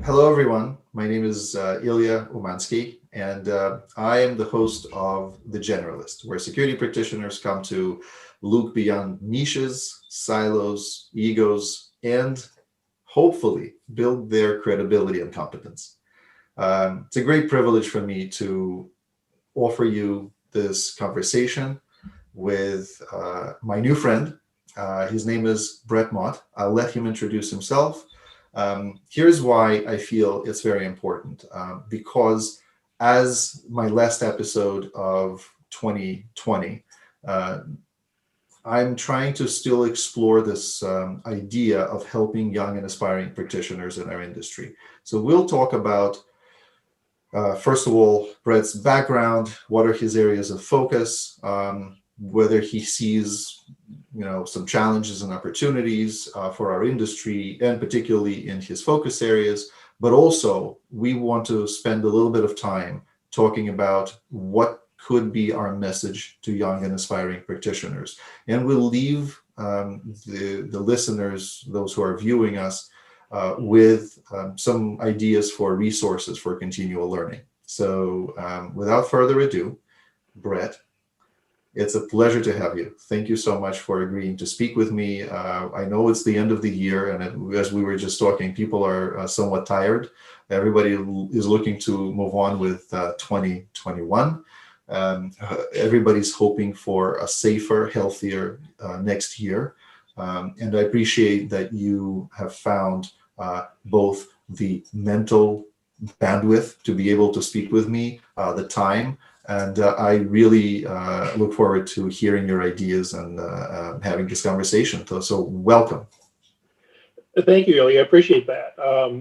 Hello, everyone. My name is Ilya Umanskiy, and I am the host of The Generalist, where security practitioners come to look beyond niches, silos, egos, and hopefully build their credibility and competence. It's a great privilege for me to offer you this conversation with my new friend. His name is Brett Mott. I'll let him introduce himself. Here's why I feel it's very important. Because as my last episode of 2020, I'm trying to still explore this idea of helping young and aspiring practitioners in our industry. So we'll talk about, first of all, Brett's background, what are his areas of focus, whether he sees some challenges and opportunities for our industry, and particularly in his focus areas. But also, we want to spend a little bit of time talking about what could be our message to young and aspiring practitioners. And we'll leave the listeners, those who are viewing us, with some ideas for resources for continual learning. So without further ado, Brett, it's a pleasure to have you. Thank you so much for agreeing to speak with me. I know it's the end of the year, and as we were just talking, people are somewhat tired. Everybody is looking to move on with 2021. Everybody's hoping for a safer, healthier next year. And I appreciate that you have found both the mental bandwidth to be able to speak with me, the time, and I really look forward to hearing your ideas and having this conversation. So welcome. Thank you, Ilya. I appreciate that.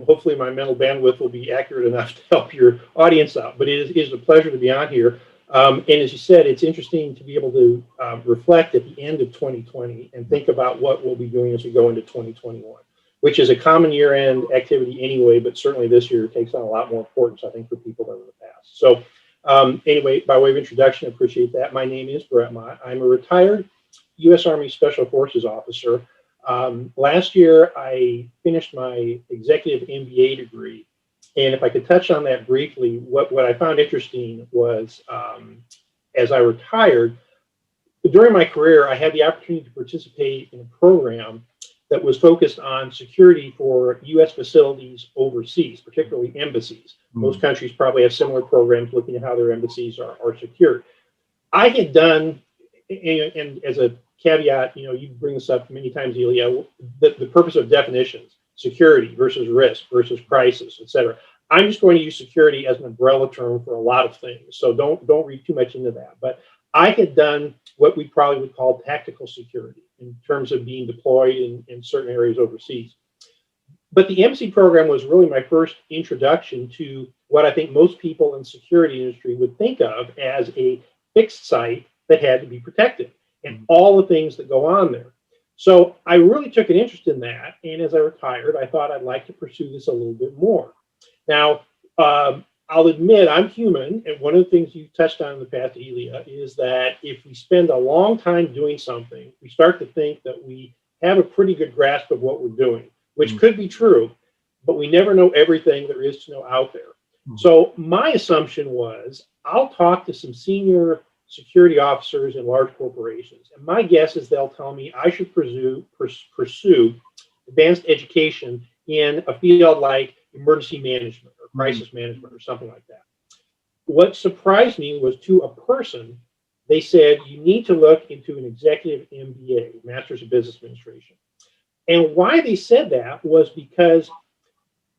Hopefully my mental bandwidth will be accurate enough to help your audience out, but it is a pleasure to be on here. And as you said, it's interesting to be able to reflect at the end of 2020 and think about what we'll be doing as we go into 2021, which is a common year-end activity anyway, but certainly this year takes on a lot more importance, I think, for people than in the past. So anyway, by way of introduction, I appreciate that. My name is Brett Mott. I'm a retired U.S. Army Special Forces officer. Last year, I finished my executive MBA degree. And if I could touch on that briefly, what I found interesting was as I retired, during my career, I had the opportunity to participate in a program that was focused on security for U.S. facilities overseas, particularly embassies. Most countries probably have similar programs looking at how their embassies are secured. I had done, and as a caveat, you bring this up many times, Ilya, the purpose of definitions, security versus risk versus crisis, et cetera. I'm just going to use security as an umbrella term for a lot of things. So don't read too much into that. But I had done what we probably would call tactical security in terms of being deployed in certain areas overseas. But the embassy program was really my first introduction to what I think most people in the security industry would think of as a fixed site that had to be protected and all the things that go on there. So I really took an interest in that. And as I retired, I thought I'd like to pursue this a little bit more. Now, I'll admit I'm human. And one of the things you touched on in the past, Ilya, is that if we spend a long time doing something, we start to think that we have a pretty good grasp of what we're doing, which could be true, but we never know everything there is to know out there. So my assumption was I'll talk to some senior security officers in large corporations. And my guess is they'll tell me I should pursue advanced education in a field like emergency management or crisis management or something like that. What surprised me was to a person, they said, you need to look into an executive MBA, Master's of Business Administration. And why they said that was because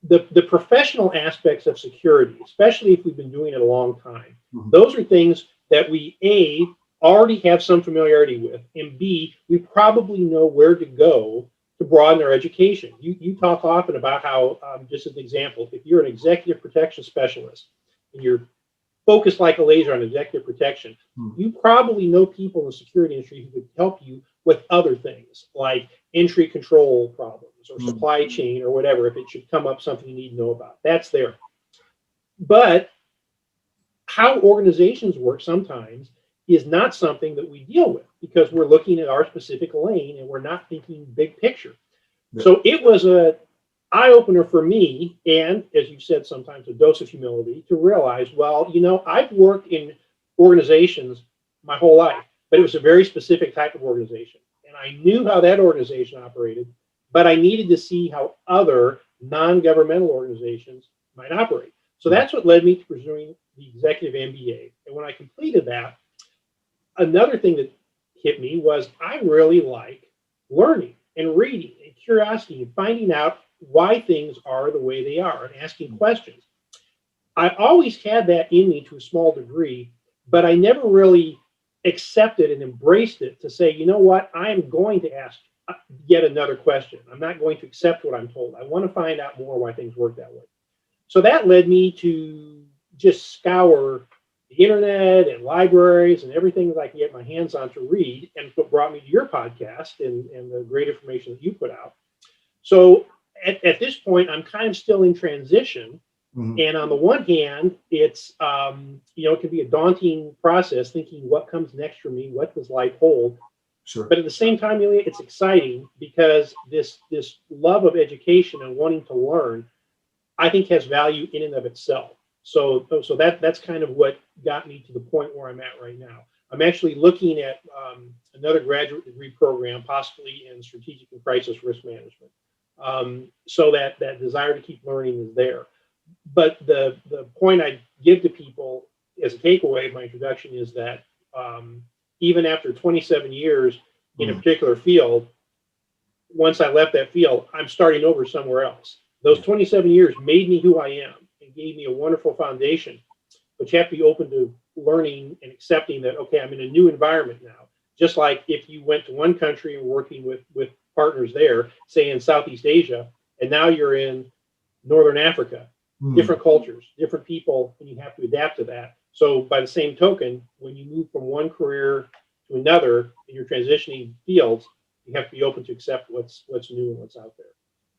the professional aspects of security, especially if we've been doing it a long time, those are things that we, A, already have some familiarity with, and B, we probably know where to go to broaden our education. You talk often about how, just as an example, if you're an executive protection specialist and you're focused like a laser on executive protection, you probably know people in the security industry who could help you with other things like entry control problems or supply chain or whatever, if it should come up something you need to know about. That's there. But how organizations work sometimes is not something that we deal with because we're looking at our specific lane and we're not thinking big picture. Yeah. So it was a eye opener for me, and as you said, sometimes a dose of humility to realize, well, I've worked in organizations my whole life, but it was a very specific type of organization, and I knew how that organization operated, but I needed to see how other non-governmental organizations might operate. So that's what led me to pursuing the executive MBA. And when I completed that, another thing that hit me was I really like learning and reading and curiosity and finding out why things are the way they are and asking questions. I always had that in me to a small degree, but I never really accepted and embraced it to say, you know what, I'm going to ask yet another question. I'm not going to accept what I'm told. I want to find out more why things work that way. So that led me to just scour the internet and libraries and everything that I can get my hands on to read, and what brought me to your podcast and the great information that you put out. So at this point, I'm kind of still in transition. Mm-hmm. And on the one hand, it's, it can be a daunting process thinking what comes next for me, what does life hold? Sure. But at the same time, Ilya, it's exciting because this love of education and wanting to learn, I think, has value in and of itself. So that's kind of what got me to the point where I'm at right now. I'm actually looking at another graduate degree program, possibly in strategic and crisis risk management. So that desire to keep learning is there. But the point I give to people as a takeaway of my introduction is that even after 27 years in a particular field, once I left that field, I'm starting over somewhere else. Those 27 years made me who I am and gave me a wonderful foundation. But you have to be open to learning and accepting that, okay, I'm in a new environment now. Just like if you went to one country and working with partners there, say in Southeast Asia, and now you're in Northern Africa, different cultures, different people, and you have to adapt to that. So by the same token, when you move from one career to another and you're transitioning fields, you have to be open to accept what's new and what's out there.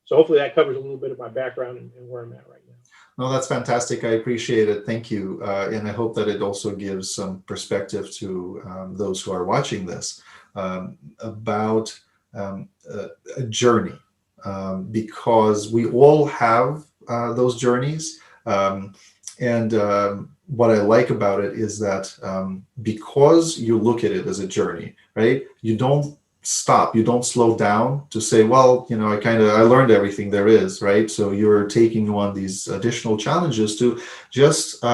So hopefully that covers a little bit of my background and where I'm at right now. No, that's fantastic. I appreciate it. Thank you. And I hope that it also gives some perspective to those who are watching this about a journey, because we all have those journeys. What I like about it is that because you look at it as a journey, right? You don't stop, you don't slow down to say, well, I learned everything there is, right? So you're taking on these additional challenges to just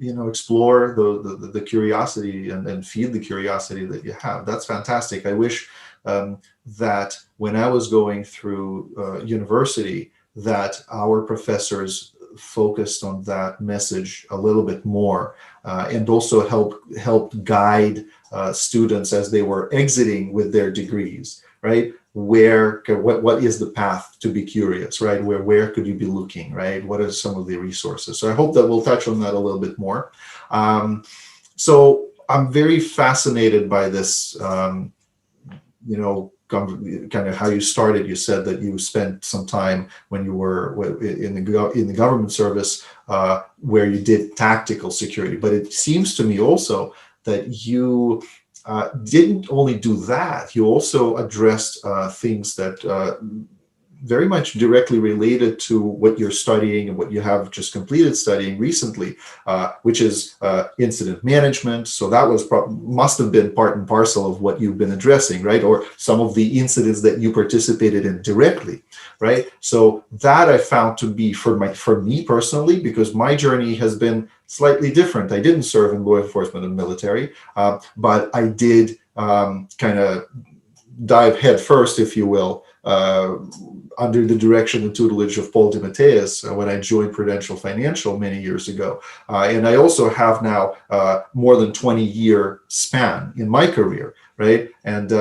explore the curiosity and feed the curiosity that you have. That's fantastic. I wish that when I was going through university, that our professors focused on that message a little bit more, and also helped guide students as they were exiting with their degrees, right? What is the path to be curious, right? Where could you be looking, right? What are some of the resources? So I hope that we'll touch on that a little bit more. So I'm very fascinated by this, kind of how you started. You said that you spent some time when you were in the government service where you did tactical security, but it seems to me also that you didn't only do that, you also addressed things that very much directly related to what you're studying and what you have just completed studying recently, which is incident management. So that must have been part and parcel of what you've been addressing, right? Or some of the incidents that you participated in directly, right? So that I found to be for me personally, because my journey has been slightly different. I didn't serve in law enforcement and military, but I did kind of dive headfirst, if you will, under the direction and tutelage of Paul DeMatteis when I joined Prudential Financial many years ago. And I also have now more than 20-year span in my career, right? And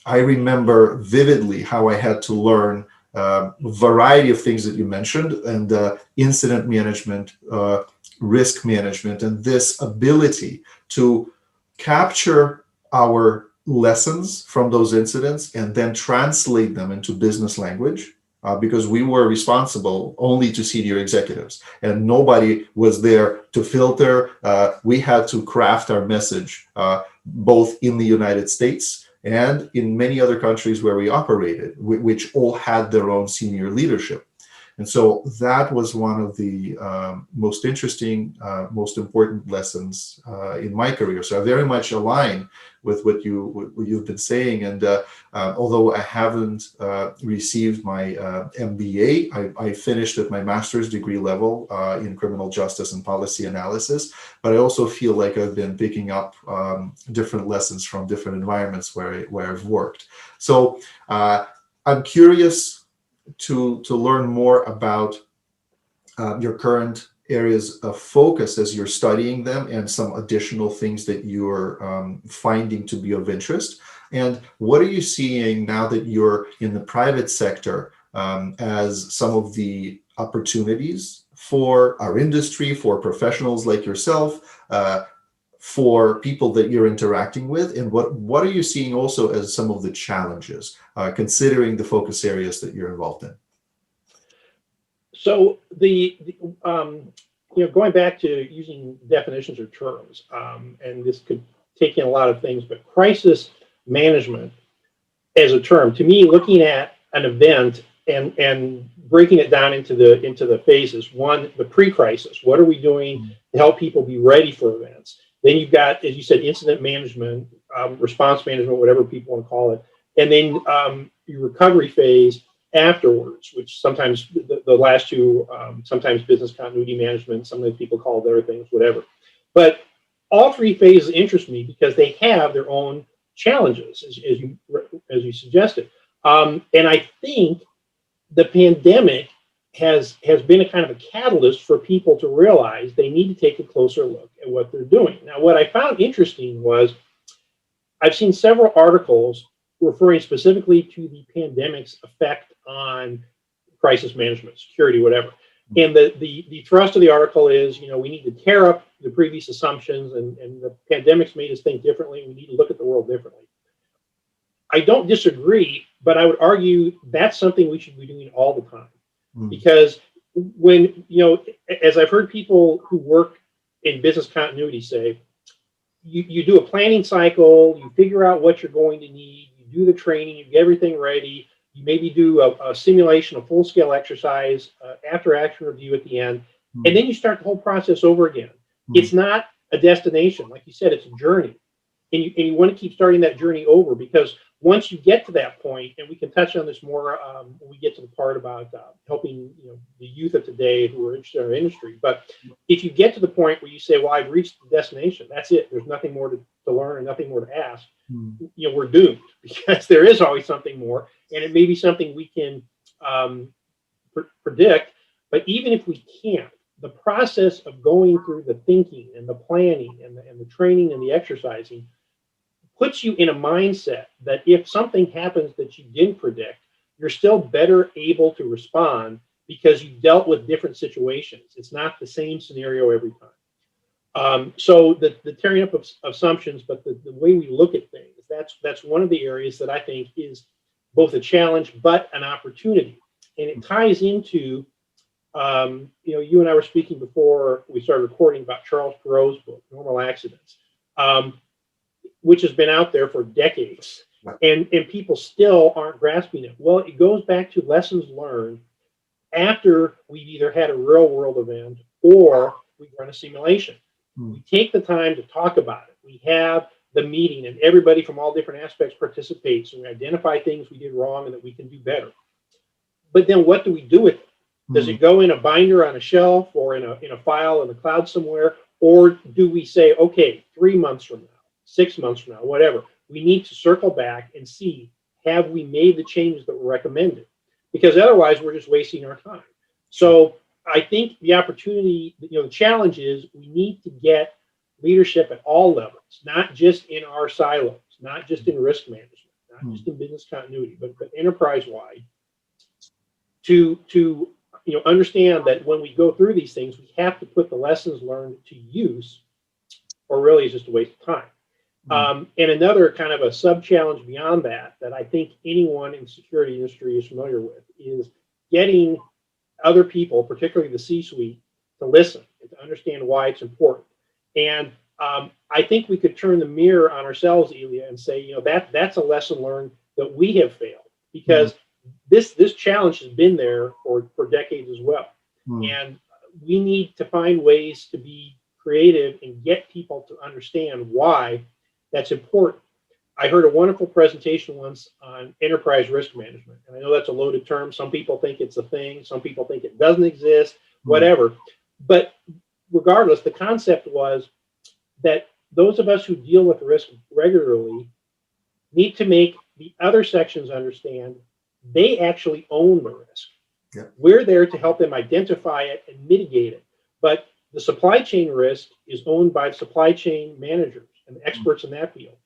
I remember vividly how I had to learn a variety of things that you mentioned, and incident management, risk management, and this ability to capture our lessons from those incidents and then translate them into business language because we were responsible only to senior executives, and nobody was there to filter. We had to craft our message both in the United States and in many other countries where we operated, which all had their own senior leadership. And so that was one of the most interesting, most important lessons in my career. So I very much align with what you've been saying. And although I haven't received my MBA, I finished at my master's degree level in criminal justice and policy analysis. But I also feel like I've been picking up different lessons from different environments where I've worked. So I'm curious to learn more about your current areas of focus as you're studying them, and some additional things that you're finding to be of interest. And what are you seeing now that you're in the private sector as some of the opportunities for our industry, for professionals like yourself, for people that you're interacting with, and what are you seeing also as some of the challenges, considering the focus areas that you're involved in? So going back to using definitions or terms, and this could take in a lot of things, but crisis management as a term, to me, looking at an event and breaking it down into the phases. One, the pre-crisis. What are we doing to help people be ready for events? Then you've got, as you said, incident management, response management, whatever people want to call it, and then your recovery phase afterwards, which sometimes the last two, sometimes business continuity management, sometimes people call it other things, whatever. But all three phases interest me because they have their own challenges, as you suggested. And I think the pandemic has been a kind of a catalyst for people to realize they need to take a closer look at what they're doing. Now, what I found interesting was I've seen several articles referring specifically to the pandemic's effect on crisis management, security, whatever. And the thrust of the article is, we need to tear up the previous assumptions, and the pandemic's made us think differently, and we need to look at the world differently. I don't disagree, but I would argue that's something we should be doing all the time. Because when, as I've heard people who work in business continuity say, you do a planning cycle, you figure out what you're going to need, you do the training, you get everything ready, you maybe do a simulation, a full-scale exercise, after-action review at the end, and then you start the whole process over again. It's not a destination. Like you said, it's a journey. And you want to keep starting that journey over, because once you get to that point, and we can touch on this more when we get to the part about helping the youth of today who are interested in our industry. But if you get to the point where you say, well, I've reached the destination, that's it, there's nothing more to learn and nothing more to ask, we're doomed, because there is always something more, and it may be something we can predict. But even if we can't, the process of going through the thinking and the planning and the training and the exercising puts you in a mindset that if something happens that you didn't predict, you're still better able to respond because you dealt with different situations. It's not the same scenario every time. So the tearing up of assumptions, but the way we look at things, that's one of the areas that I think is both a challenge but an opportunity. And it ties into, you and I were speaking before we started recording about Charles Perrow's book, Normal Accidents, which has been out there for decades, and people still aren't grasping it. Well, it goes back to lessons learned after we've either had a real world event or we've run a simulation. We take the time to talk about it. We have the meeting, and everybody from all different aspects participates, and we identify things we did wrong and that we can do better. But then what do we do with it? Does it go in a binder on a shelf or in a file in the cloud somewhere? Or do we say, okay, 3 months from now, 6 months from now, whatever, we need to circle back and see, have we made the changes that were recommended? Because otherwise we're just wasting our time. So I think the opportunity, the challenge is we need to get leadership at all levels, not just in our silos, not just in risk management, not just in business continuity, but enterprise-wide, to understand that when we go through these things, we have to put the lessons learned to use, or really it's just a waste of time. And another kind of a sub-challenge beyond that I think anyone in the security industry is familiar with is getting other people, particularly the C-suite, to listen and to understand why it's important. And I think we could turn the mirror on ourselves, Ilya, and say, that's a lesson learned that we have failed, because this challenge has been there for decades as well. And we need to find ways to be creative and get people to understand why that's important. I heard a wonderful presentation once on enterprise risk management. And I know that's a loaded term. Some people think it's a thing. Some people think it doesn't exist, whatever. But regardless, the concept was that those of us who deal with risk regularly need to make the other sections understand they actually own the risk. Yeah. We're there to help them identify it and mitigate it. But the supply chain risk is owned by supply chain managers and experts in that field.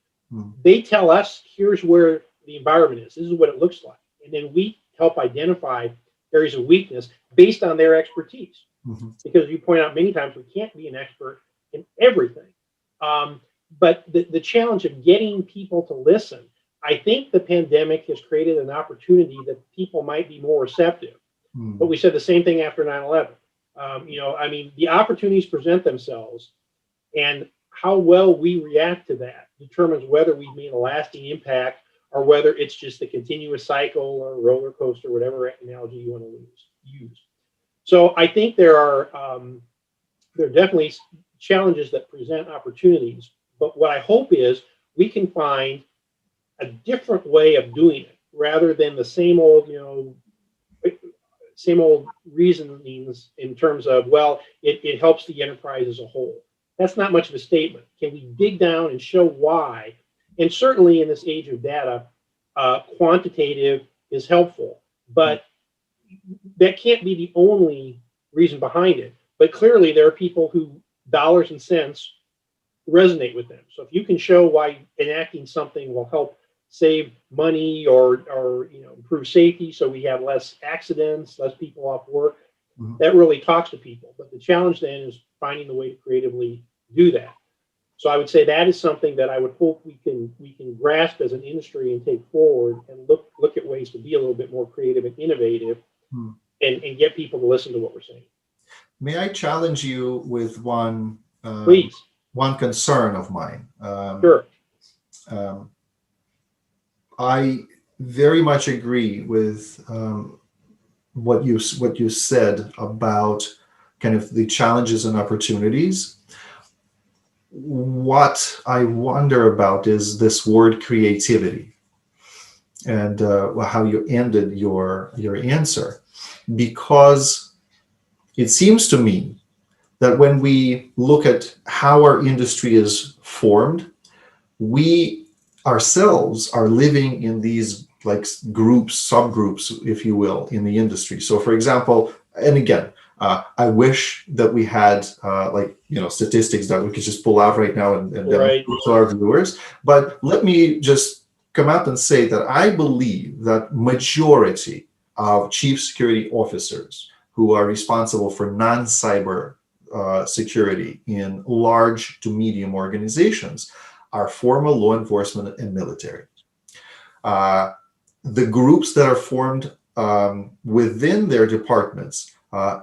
They tell us, here's where the environment is. This is what it looks like. And then we help identify areas of weakness based on their expertise. Because you point out many times, we can't be an expert in everything. But the challenge of getting people to listen, I think the pandemic has created an opportunity that people might be more receptive. But we said the same thing after 9/11. The opportunities present themselves, and how well we react to that determines whether we've made a lasting impact or whether it's just a continuous cycle or roller coaster, whatever analogy you want to use. So I think there are definitely challenges that present opportunities. But what I hope is we can find a different way of doing it rather than the same old reasonings in terms of, well, it helps the enterprise as a whole. That's not much of a statement. Can we dig down and show why? And certainly in this age of data, quantitative is helpful, but that can't be the only reason behind it. But clearly there are people who dollars and cents resonate with them. So if you can show why enacting something will help save money or improve safety, so we have less accidents, less people off work, that really talks to people. But the challenge then is finding the way to creatively do that. So I would say that is something that I would hope we can grasp as an industry and take forward and look at ways to be a little bit more creative and innovative and get people to listen to what we're saying. May I challenge you with one Please. One concern of mine? Sure. I very much agree with what you said about kind of the challenges and opportunities. What I wonder about is this word creativity and how you ended your answer, because it seems to me that when we look at how our industry is formed, we ourselves are living in these like groups, subgroups, if you will, in the industry. So for example, and again, I wish that we had statistics that we could just pull out right now and demonstrate to our viewers. But let me just come out and say that I believe that majority of chief security officers who are responsible for non-cyber security in large to medium organizations are former law enforcement and military. The groups that are formed within their departments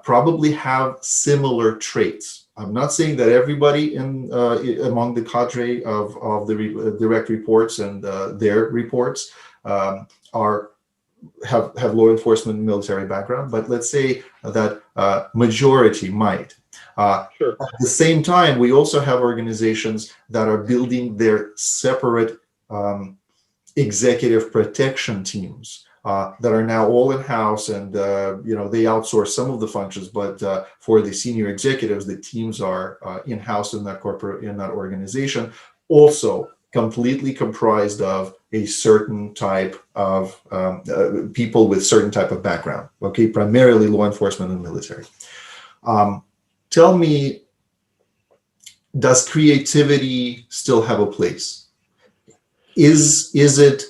probably have similar traits. I'm not saying that everybody among the cadre of the direct reports and their reports have law enforcement and military background, but let's say that majority might. Sure. At the same time, we also have organizations that are building their separate executive protection teams that are now all in-house, and they outsource some of the functions, but for the senior executives, the teams are in-house in that organization, also completely comprised of a certain type of people with certain type of background, okay, primarily law enforcement and military. Tell me, does creativity still have a place? Is it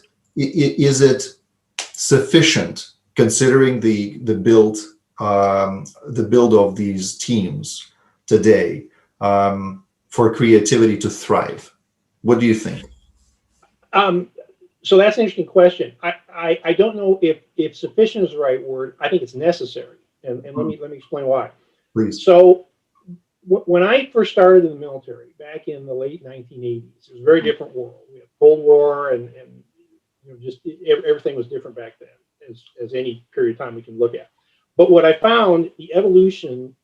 sufficient, considering the build of these teams today, for creativity to thrive? What do you think? So that's an interesting question. I don't know if sufficient is the right word. I think it's necessary, and let me explain why. Please. So when I first started in the military back in the late 1980s, it was a very different world. We had Cold War, and just everything was different back then, as any period of time we can look at. But what I found, the evolution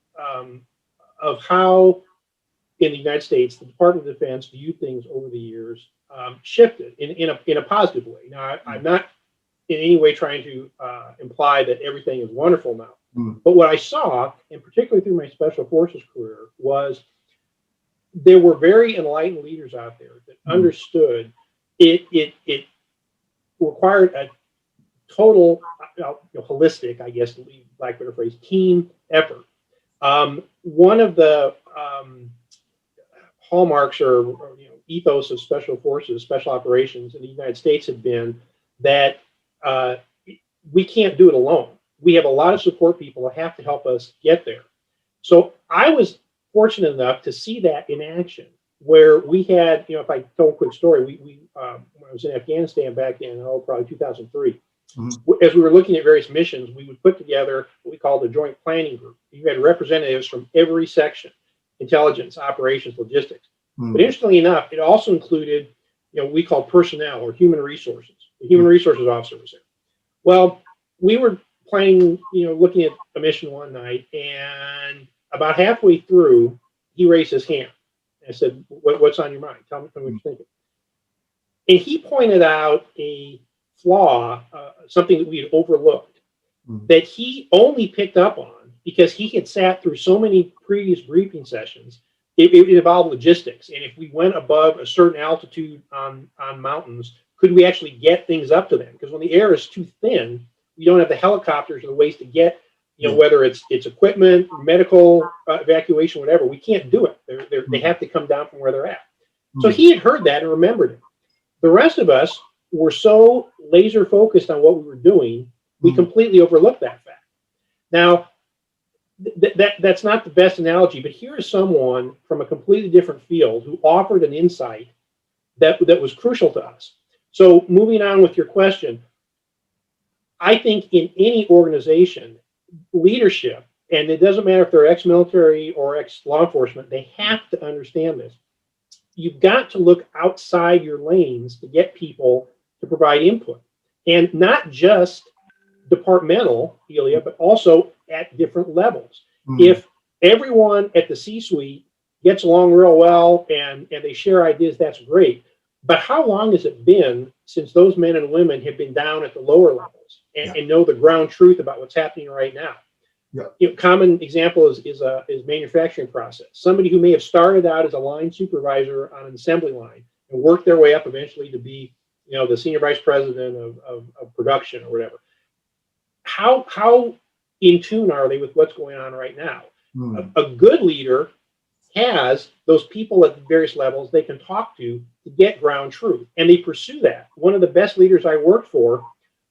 of how in the United States the Department of Defense viewed things over the years shifted in a positive way. Now, I'm not in any way trying to imply that everything is wonderful now. But what I saw, and particularly through my special forces career, was there were very enlightened leaders out there that understood it required a total, holistic, I guess, to leave lack of a better phrase, team effort. One of the hallmarks or ethos of special forces, special operations in the United States had been that we can't do it alone. We have a lot of support people that have to help us get there. So I was fortunate enough to see that in action, where we had, if I tell a quick story, we when I was in Afghanistan back in probably 2003. As we were looking at various missions, we would put together what we called the Joint Planning Group. You had representatives from every section: intelligence, operations, logistics. But interestingly enough, it also included, we call personnel or human resources. The human resources officer was there. Well, we were planning, looking at a mission one night, and about halfway through, he raised his hand. I said, "What's on your mind? Tell me what you're thinking." And he pointed out a flaw, something that we had overlooked, that he only picked up on because he had sat through so many previous briefing sessions. It involved logistics, and if we went above a certain altitude on mountains, could we actually get things up to them? Because when the air is too thin, we don't have the helicopters or the ways to get, whether it's equipment, medical evacuation, whatever. We can't do it. They have to come down from where they're at. So he had heard that and remembered it. The rest of us were so laser focused on what we were doing, we completely overlooked that fact. Now, that's not the best analogy, but here is someone from a completely different field who offered an insight that was crucial to us. So moving on with your question, I think in any organization, leadership, and it doesn't matter if they're ex-military or ex-law enforcement, they have to understand this. You've got to look outside your lanes to get people to provide input, and not just departmental, Ilya, but also at different levels. If everyone at the C-suite gets along real well and they share ideas, that's great. But how long has it been since those men and women have been down at the lower levels and know the ground truth about what's happening right now? Common example is manufacturing process. Somebody who may have started out as a line supervisor on an assembly line and worked their way up eventually to be, the senior vice president of production or whatever. How in tune are they with what's going on right now? A good leader has those people at various levels they can talk to get ground truth, and they pursue that. One of the best leaders I worked for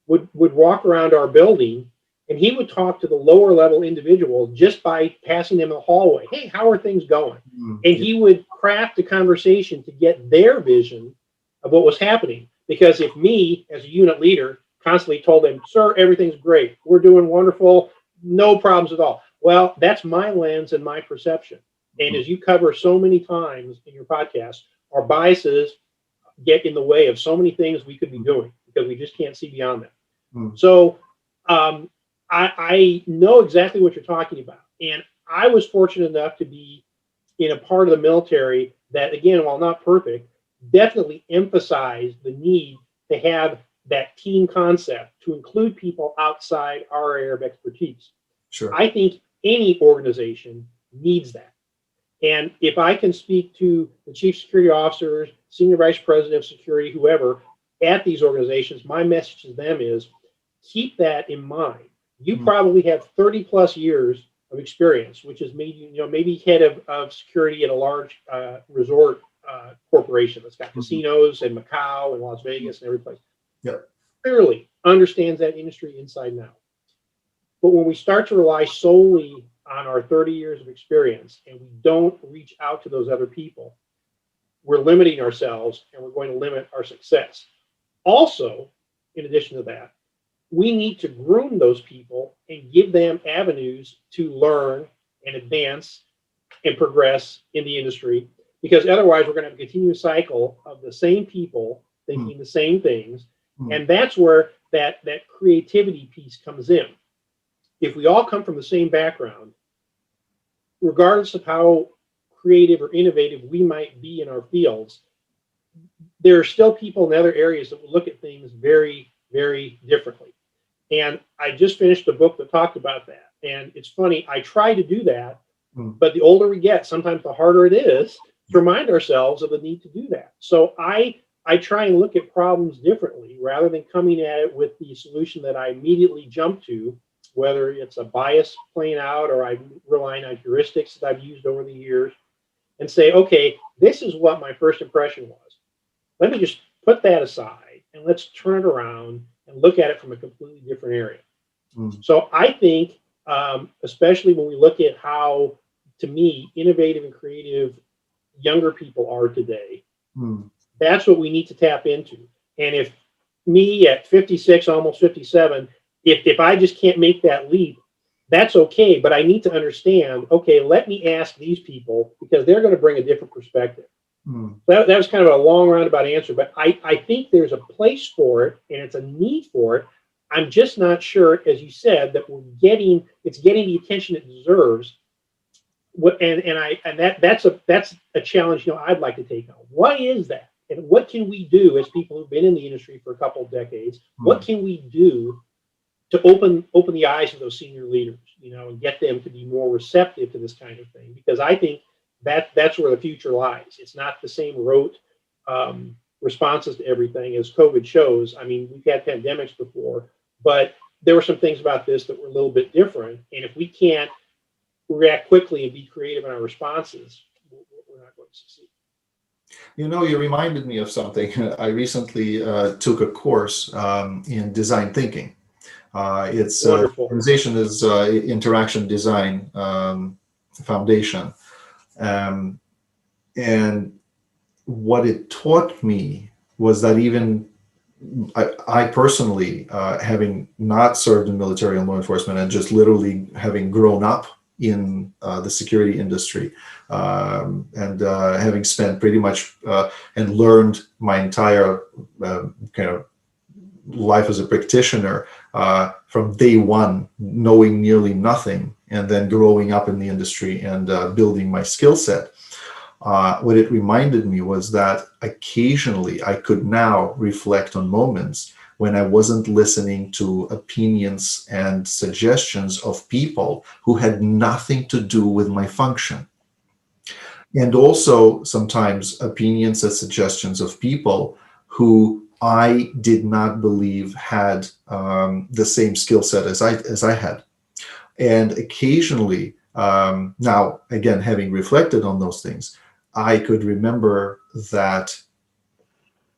would walk around our building, and he would talk to the lower level individuals just by passing them in the hallway. Hey, how are things going? And he would craft a conversation to get their vision of what was happening. Because if me, as a unit leader, constantly told them, "Sir, everything's great. We're doing wonderful. No problems at all." Well, that's my lens and my perception. And as you cover so many times in your podcast, our biases get in the way of so many things we could be doing because we just can't see beyond them. So I know exactly what you're talking about. And I was fortunate enough to be in a part of the military that, again, while not perfect, definitely emphasized the need to have that team concept to include people outside our area of expertise. Sure. I think any organization needs that. And if I can speak to the chief security officers, senior vice president of security, whoever at these organizations, my message to them is keep that in mind. You probably have 30 plus years of experience, which is maybe head of security at a large resort corporation that's got casinos in Macau and Las Vegas and every place. Clearly understands that industry inside and out. But when we start to rely solely on our 30 years of experience and we don't reach out to those other people, we're limiting ourselves and we're going to limit our success. Also, in addition to that, we need to groom those people and give them avenues to learn and advance and progress in the industry, because otherwise we're going to have a continuous cycle of the same people thinking the same things. And that's where that creativity piece comes in. If we all come from the same background, regardless of how creative or innovative we might be in our fields, there are still people in other areas that will look at things very, very differently. And I just finished a book that talked about that. And it's funny, I try to do that, but the older we get, sometimes the harder it is to remind ourselves of the need to do that. So I try and look at problems differently rather than coming at it with the solution that I immediately jump to, whether it's a bias playing out or I'm relying on heuristics that I've used over the years, and say, okay, this is what my first impression was. Let me just put that aside and let's turn it around and look at it from a completely different area. So I think, especially when we look at how, to me, innovative and creative younger people are today, that's what we need to tap into. And if me at 56, almost 57, if I just can't make that leap, that's okay. But I need to understand, okay, let me ask these people, because they're going to bring a different perspective. That was kind of a long roundabout answer, but I think there's a place for it and it's a need for it. I'm just not sure, as you said, that it's getting the attention it deserves. That's a challenge, I'd like to take on. Why is that? And what can we do as people who've been in the industry for a couple of decades? What can we do to open the eyes of those senior leaders, and get them to be more receptive to this kind of thing? Because I think that's where the future lies. It's not the same rote responses to everything as COVID shows. I mean, we've had pandemics before, but there were some things about this that were a little bit different. And if we can't react quickly and be creative in our responses, we're not going to succeed. You reminded me of something. I recently took a course in design thinking. Its organization is Interaction Design Foundation. And what it taught me was that even I personally, having not served in military and law enforcement and just literally having grown up in the security industry and having spent pretty much and learned my entire kind of life as a practitioner from day one, knowing nearly nothing, and then growing up in the industry and building my skill set. What it reminded me was that occasionally I could now reflect on moments when I wasn't listening to opinions and suggestions of people who had nothing to do with my function. And also sometimes opinions and suggestions of people who I did not believe had the same skill set as I had. And occasionally, now again, having reflected on those things, I could remember that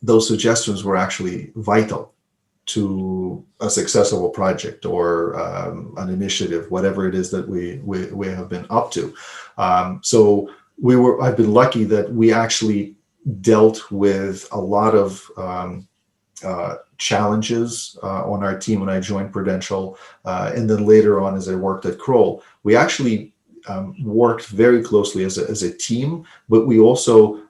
those suggestions were actually vital to a successful project or an initiative, whatever it is that we have been up to. So I've been lucky that we actually dealt with a lot of challenges on our team when I joined Prudential, and then later on as I worked at Kroll. We actually worked very closely as a team, but we also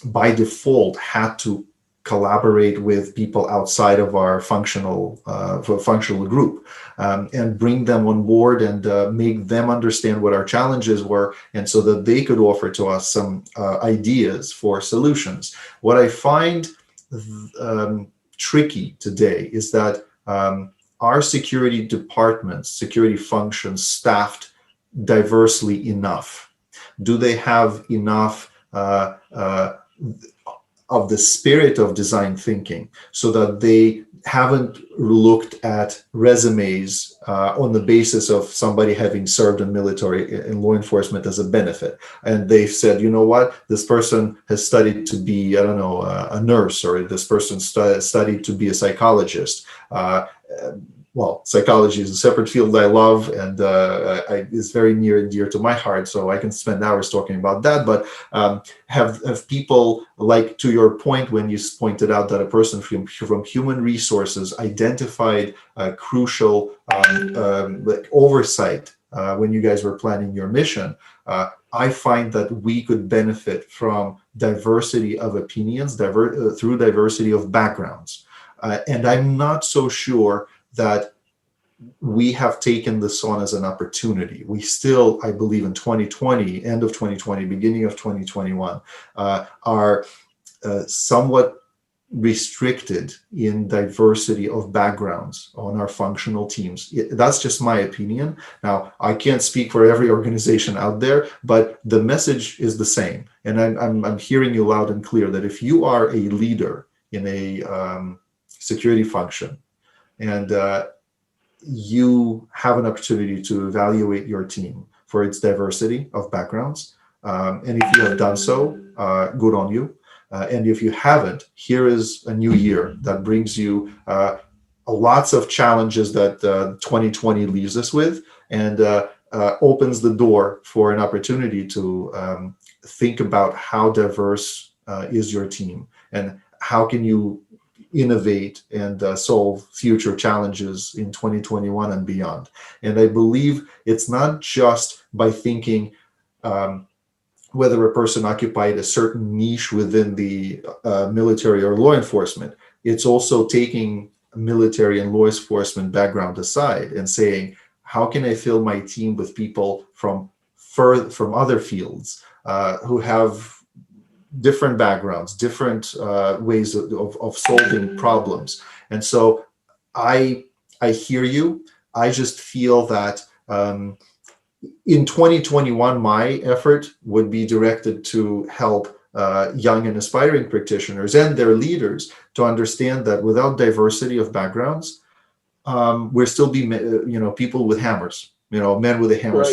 by default had to collaborate with people outside of our functional group and bring them on board and make them understand what our challenges were, and so that they could offer to us some ideas for solutions. What I find tricky today is that our security departments, security functions, staffed diversely enough? Do they have enough of the spirit of design thinking so that they haven't looked at resumes on the basis of somebody having served in military and law enforcement as a benefit, and they've said, you know what, this person has studied to be, I don't know, a nurse, or this person studied to be a psychologist. well, psychology is a separate field I love, and it's very near and dear to my heart, so I can spend hours talking about that. But have people, like to your point when you pointed out that a person from human resources identified crucial like oversight when you guys were planning your mission, I find that we could benefit from diversity of opinions, through diversity of backgrounds. And I'm not so sure that we have taken this on as an opportunity. We still, I believe, in 2020, end of 2020, beginning of 2021, are somewhat restricted in diversity of backgrounds on our functional teams. That's just my opinion. Now, I can't speak for every organization out there, but the message is the same. And I'm hearing you loud and clear that if you are a leader in a security function, and you have an opportunity to evaluate your team for its diversity of backgrounds. And if you have done so, good on you. And if you haven't, here is a new year that brings you lots of challenges that 2020 leaves us with, and opens the door for an opportunity to think about how diverse is your team, and how can you innovate and solve future challenges in 2021 and beyond. And I believe it's not just by thinking whether a person occupied a certain niche within the military or law enforcement. It's also taking military and law enforcement background aside and saying, how can I fill my team with people from other fields who have different backgrounds, different ways of solving problems. And so I hear you. I just feel that in 2021, my effort would be directed to help young and aspiring practitioners and their leaders to understand that without diversity of backgrounds, we're still people with hammers, men with a hammer.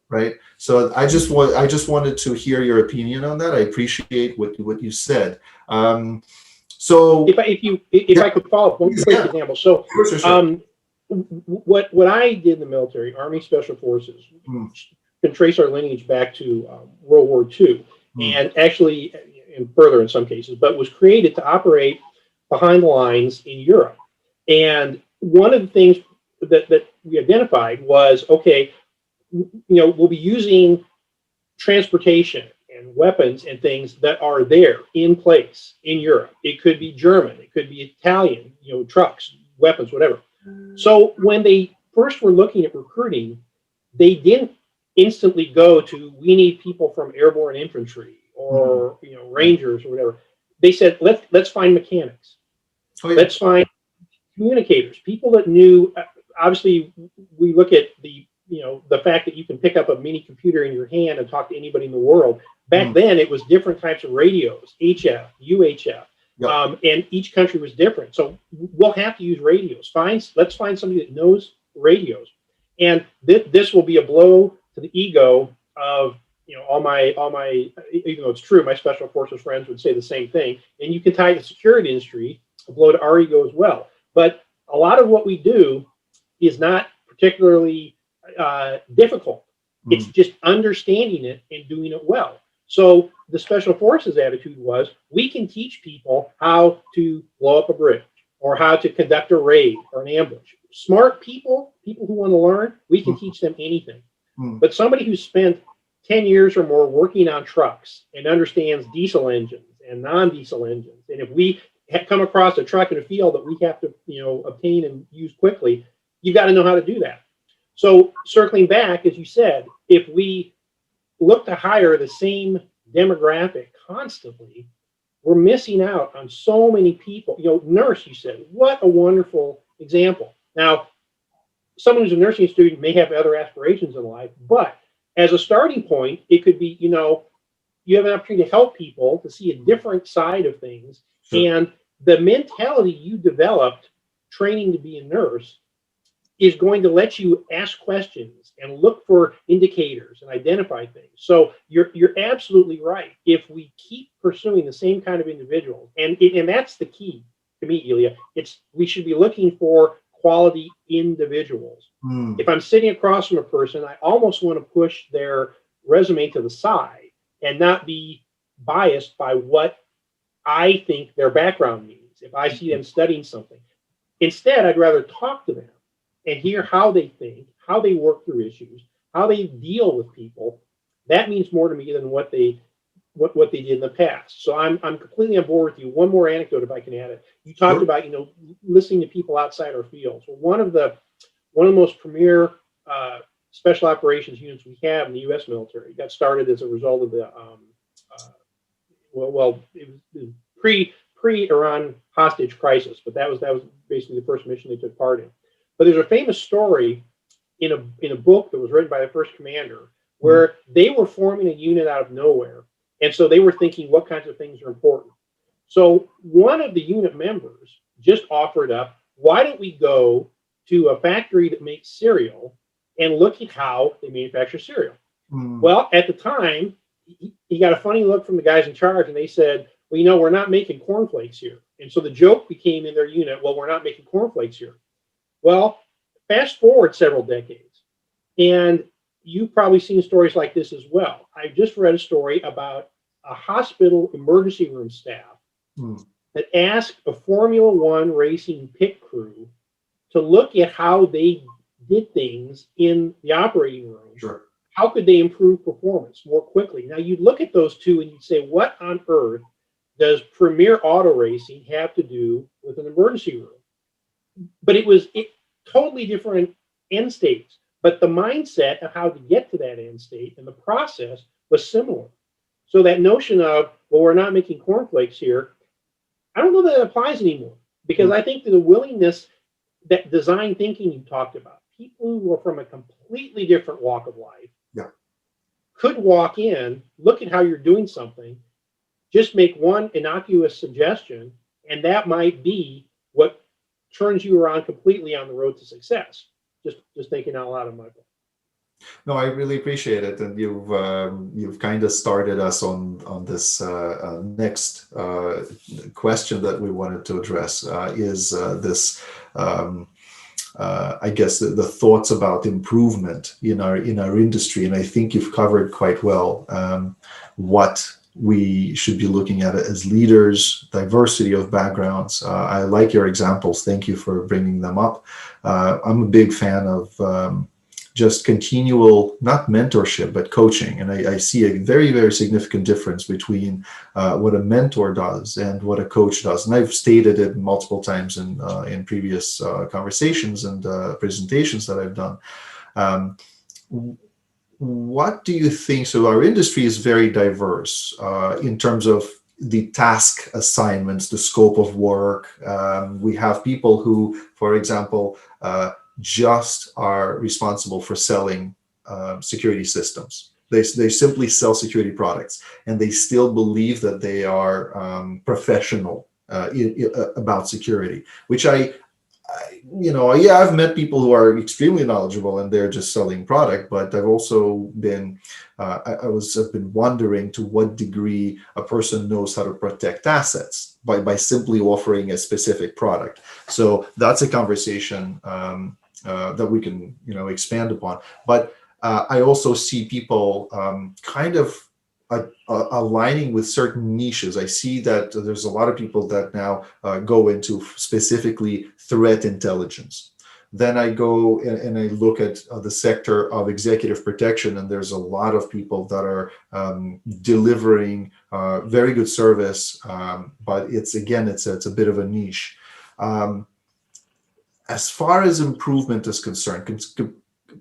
Right. So I just wanted to hear your opinion on that. I appreciate what you said. So if I could follow up one quick example. So sure. What I did in the military, Army Special Forces, can trace our lineage back to World War II, and actually, and further in some cases, but was created to operate behind the lines in Europe. And one of the things that we identified was, okay, we'll be using transportation and weapons and things that are there in place in Europe. It could be German, it could be Italian, trucks, weapons, whatever. So when they first were looking at recruiting, they didn't instantly go to, we need people from airborne infantry or Rangers or whatever. They said, let's find mechanics. Oh, yeah. Let's find communicators, people that knew. Obviously, we look at the fact that you can pick up a mini computer in your hand and talk to anybody in the world. Back then, it was different types of radios, HF, UHF, and each country was different. So we'll have to use radios. Let's find somebody that knows radios, and this will be a blow to the ego of all my. Even though it's true, my special forces friends would say the same thing, and you can tie the security industry a blow to our ego as well. But a lot of what we do is not particularly difficult. It's just understanding it and doing it well. So the special forces attitude was, we can teach people how to blow up a bridge or how to conduct a raid or an ambush. Smart people who want to learn, we can teach them anything. But somebody who's spent 10 years or more working on trucks and understands diesel engines and non-diesel engines, and if we come across a truck in a field that we have to obtain and use quickly, you've got to know how to do that. So circling back, as you said, if we look to hire the same demographic constantly, we're missing out on so many people. Nurse, you said, what a wonderful example. Now, someone who's a nursing student may have other aspirations in life, but as a starting point, it could be, you have an opportunity to help people to see a different side of things. Sure. And the mentality you developed training to be a nurse is going to let you ask questions and look for indicators and identify things. So you're absolutely right. If we keep pursuing the same kind of individuals, and that's the key to me, Ilya, we should be looking for quality individuals. Mm. If I'm sitting across from a person, I almost want to push their resume to the side and not be biased by what I think their background means. If I see them studying something, instead, I'd rather talk to them and hear how they think, how they work through issues, how they deal with people. That means more to me than what they did in the past. So I'm completely on board with you. One more anecdote, if I can add it. You talked Sure. about listening to people outside our fields. Well, one of the most premier special operations units we have in the U.S. military got started as a result of the it was pre-Iran hostage crisis, but that was basically the first mission they took part in. But there's a famous story in a book that was written by the first commander where they were forming a unit out of nowhere, and so they were thinking what kinds of things are important. So one of the unit members just offered up, why don't we go to a factory that makes cereal and look at how they manufacture cereal? Mm. Well, at the time, he got a funny look from the guys in charge, and they said, well, we're not making cornflakes here. And so the joke became in their unit, well, we're not making cornflakes here. Well, fast forward several decades, and you've probably seen stories like this as well. I just read a story about a hospital emergency room staff that asked a Formula One racing pit crew to look at how they did things in the operating room. Sure. How could they improve performance more quickly? Now, you'd look at those two and you'd say, what on earth does premier auto racing have to do with an emergency room? But it totally different end states. But the mindset of how to get to that end state and the process was similar. So that notion of, well, we're not making cornflakes here, I don't know that it applies anymore, because I think that the willingness, that design thinking you talked about, people who were from a completely different walk of life could walk in, look at how you're doing something, just make one innocuous suggestion, and that might be what turns you around completely on the road to success. Just thinking out loud of my book. No, I really appreciate it, and you've kind of started us on this next question that we wanted to address is this. I guess the thoughts about improvement in our industry, and I think you've covered quite well what we should be looking at as leaders, diversity of backgrounds. I like your examples. Thank you for bringing them up. I'm a big fan of just continual, not mentorship, but coaching. And I see a very, very significant difference between what a mentor does and what a coach does. And I've stated it multiple times in previous conversations and presentations that I've done. What do you think? So our industry is very diverse in terms of the task assignments, the scope of work. We have people who, for example, just are responsible for selling security systems. They simply sell security products, and they still believe that they are professional about security, which I've met people who are extremely knowledgeable and they're just selling product, but I've also been, I've been wondering to what degree a person knows how to protect assets by simply offering a specific product. So that's a conversation that we can, expand upon. But I also see people kind of aligning with certain niches. I see that there's a lot of people that now go into specifically threat intelligence. Then I go and I look at the sector of executive protection, and there's a lot of people that are delivering very good service, but it's a bit of a niche. As far as improvement is concerned,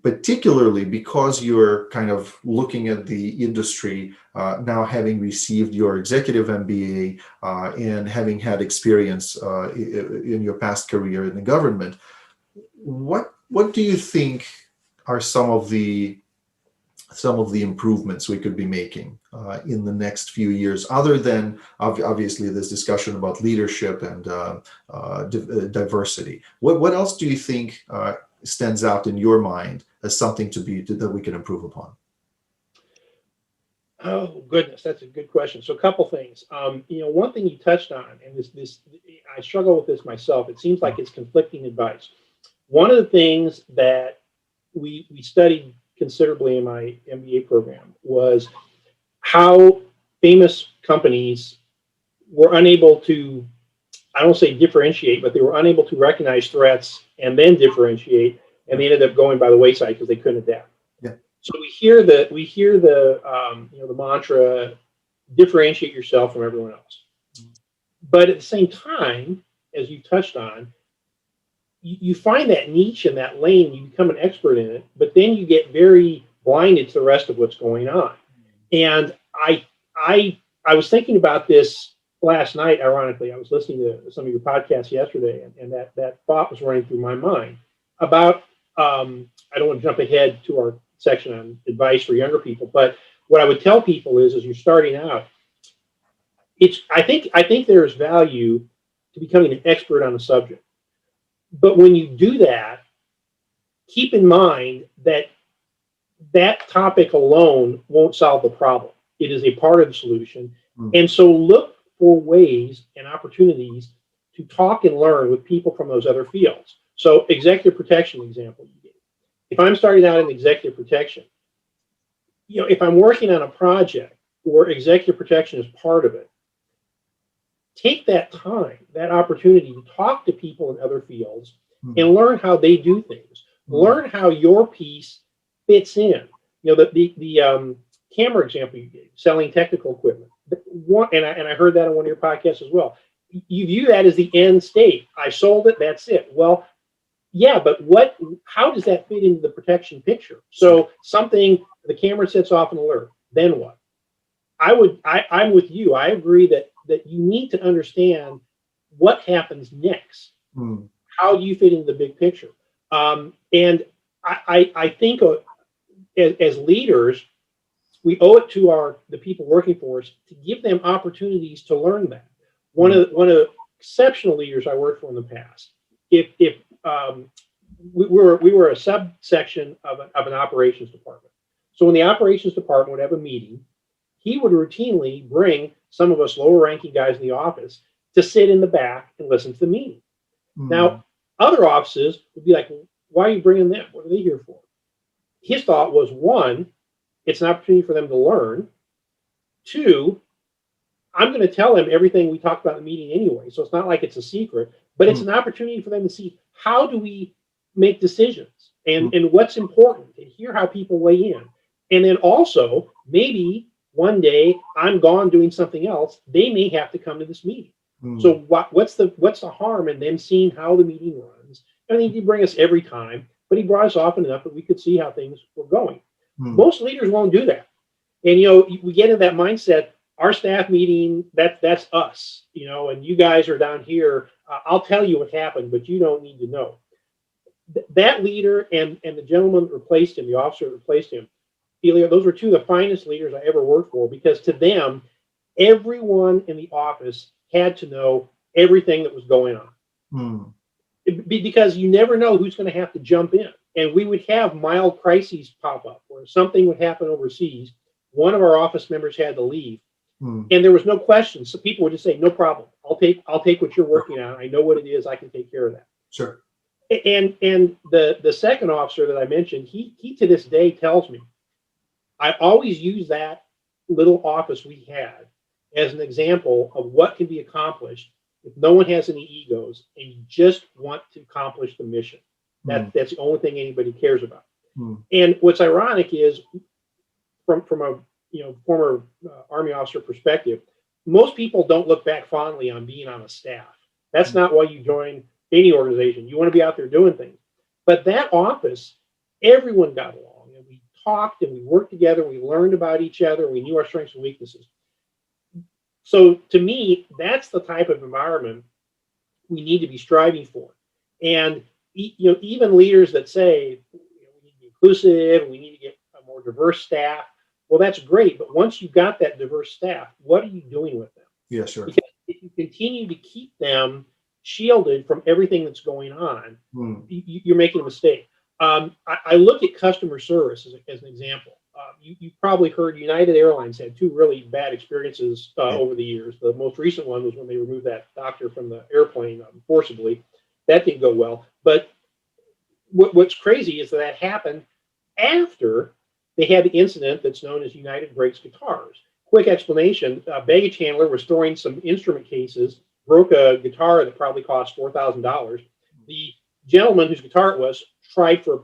particularly because you're kind of looking at the industry now, having received your executive MBA and having had experience in your past career in the government, what do you think are some of the improvements we could be making in the next few years, other than obviously this discussion about leadership and diversity? What else do you think stands out in your mind as something that we can improve upon? Oh goodness, that's a good question. So a couple things. One thing you touched on, and this I struggle with this myself. It seems like it's conflicting advice. One of the things that we studied considerably in my MBA program was how famous companies were unable to, I don't say differentiate, but they were unable to recognize threats and then differentiate, and they ended up going by the wayside because they couldn't adapt. Yeah. So we hear the the mantra, differentiate yourself from everyone else. But at the same time, as you touched on, you find that niche in that lane, you become an expert in it, but then you get very blinded to the rest of what's going on. And I was thinking about this last night. Ironically, I was listening to some of your podcasts yesterday, and that thought was running through my mind about. I don't want to jump ahead to our section on advice for younger people, but what I would tell people is, as you're starting out, I think there is value to becoming an expert on the subject. But when you do that, keep in mind that that topic alone won't solve the problem. It is a part of the solution. And so look for ways and opportunities to talk and learn with people from those other fields. So executive protection example you gave. If I'm starting out in executive protection, if I'm working on a project where executive protection is part of it, take that time, that opportunity to talk to people in other fields and learn how they do things. Learn how your piece fits in. The camera example you gave, selling technical equipment. And I heard that on one of your podcasts as well. You view that as the end state. I sold it, that's it. Well, yeah, but how does that fit into the protection picture? So the camera sets off an alert, then what? I'm with you. I agree that you need to understand what happens next. How do you fit into the big picture? And I think as leaders, we owe it to the people working for us to give them opportunities to learn that. One of the exceptional leaders I worked for in the past, if we were a subsection of an operations department. So when the operations department would have a meeting, he would routinely bring some of us lower ranking guys in the office to sit in the back and listen to the meeting. Now, other offices would be like, why are you bringing them? What are they here for? His thought was, one, it's an opportunity for them to learn. Two, I'm going to tell them everything we talked about in the meeting anyway. So it's not like it's a secret, but it's an opportunity for them to see, how do we make decisions and what's important, and hear how people weigh in. And then also, maybe one day I'm gone doing something else, they may have to come to this meeting. So what's the harm in them seeing how the meeting runs? I mean, he didn't bring us every time, but he brought us often enough that we could see how things were going. Most leaders won't do that. And, we get in that mindset, our staff meeting, that's us, and you guys are down here. I'll tell you what happened, but you don't need to know. That leader and the gentleman that replaced him, the officer that replaced him, Ilya, those were two of the finest leaders I ever worked for, because to them, everyone in the office had to know everything that was going on. Because you never know who's going to have to jump in. And we would have mild crises pop up where something would happen overseas. One of our office members had to leave. And there was no question. So people would just say, no problem. I'll take what you're working on. I know what it is. I can take care of that. Sure. And the second officer that I mentioned, he to this day tells me, I always use that little office we had as an example of what can be accomplished if no one has any egos and you just want to accomplish the mission. That's the only thing anybody cares about. And what's ironic is, from a former Army officer perspective, most people don't look back fondly on being on a staff. That's not why you join any organization. You want to be out there doing things. But that office, everyone got along, and we talked and we worked together. We learned about each other. We knew our strengths and weaknesses. So to me, that's the type of environment we need to be striving for. And even leaders that say we need to be inclusive and we need to get a more diverse staff, well, that's great. But once you've got that diverse staff, what are you doing with them? Yeah, sure. Because if you continue to keep them shielded from everything that's going on, you're making a mistake. I look at customer service as an example. You probably heard United Airlines had two really bad experiences over the years. The most recent one was when they removed that doctor from the airplane forcibly. That didn't go well. But what's crazy is that happened after they had the incident that's known as United Breaks Guitars. Quick explanation: a baggage handler was storing some instrument cases, broke a guitar that probably cost $4,000. The gentleman whose guitar it was tried for